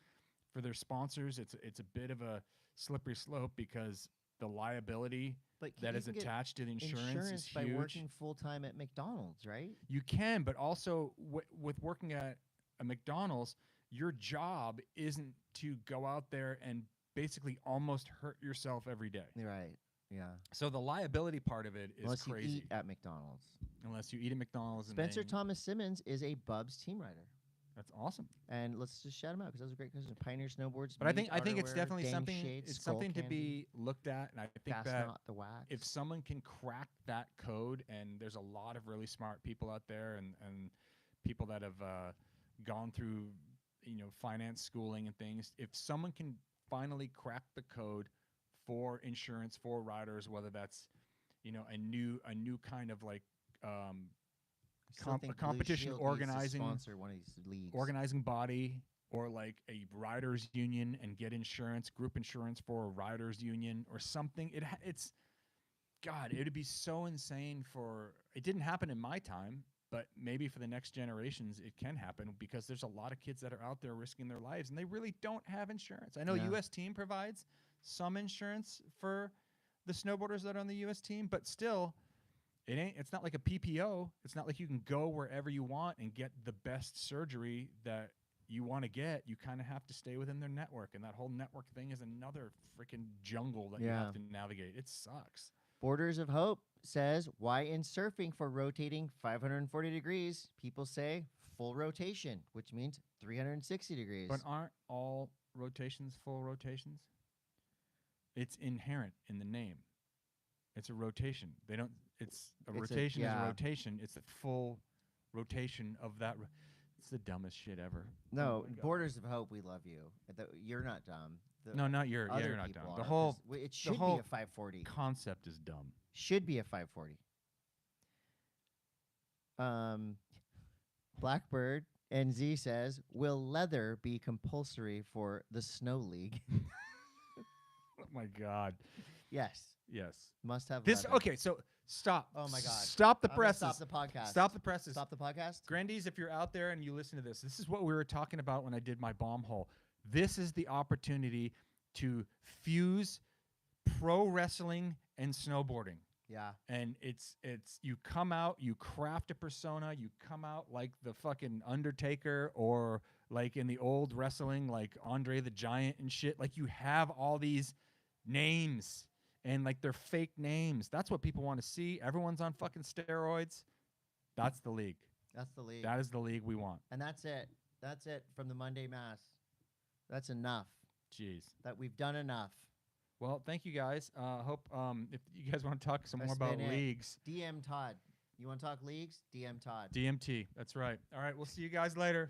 for their sponsors, it's a bit of a slippery slope because the liability that is attached to the insurance is huge. By working full time at McDonald's, right? You can, but also with working at a McDonald's, your job isn't to go out there and basically almost hurt yourself every day. Right. Yeah. So the liability part of it is Unless crazy. You eat at McDonald's. Unless you eat at McDonald's. Spencer Thomas Simmons is a Bubs team rider. That's awesome. And let's just shout him out because that was a great question. Pioneer Snowboards. But I think it's definitely something. It's something to be looked at, and I think that if someone can crack that code, and there's a lot of really smart people out there, and people that have gone through finance schooling and things. If someone can finally crack the code for insurance for riders, whether that's a new kind of a competition organizing sponsor one of these leagues, organizing body, or like a riders union and get insurance, group insurance for a riders union or something. It's God, it would be so insane it didn't happen in my time, but maybe for the next generations it can happen because there's a lot of kids that are out there risking their lives and they really don't have insurance. I know US team provides some insurance for the snowboarders that are on the US team, but still it's not like a PPO. It's not like you can go wherever you want and get the best surgery that you want to get. You kind of have to stay within their network, and that whole network thing is another freaking jungle that you have to navigate. It sucks. Borders of Hope says, why in surfing for rotating 540 degrees, people say full rotation, which means 360 degrees. But aren't all rotations full rotations? It's inherent in the name. It's a rotation. It's a rotation. It's a full rotation of that. It's the dumbest shit ever. No, Borders of Hope, we love you. You're not dumb. No, not you're not dumb. The whole it should be a 540. Concept is dumb. Should be a 540. Blackbird NZ says, will leather be compulsory for the Snow League? Oh my God. Yes. Must have this. leather. Okay, so stop. Oh my God. Stop the presses. Stop the podcast. Stop the presses. Stop the podcast. Grandies, if you're out there and you listen to this is what we were talking about when I did my bomb hole. This is the opportunity to fuse pro wrestling and snowboarding. Yeah. And it's you come out, you craft a persona, you come out like the fucking Undertaker, or like in the old wrestling, like Andre the Giant and shit. Like you have all these names and like they're fake names. That's what people want to see. Everyone's on fucking steroids. That's the league. That's the league. That is the league we want. And that's it. That's it from the Monday M.A.S.S. That's enough. Jeez. That we've done enough. Well, thank you guys. Hope if you guys want to talk some more about leagues. DM Todd. You want to talk leagues? DM Todd. DMT. That's right. All right. We'll see you guys later.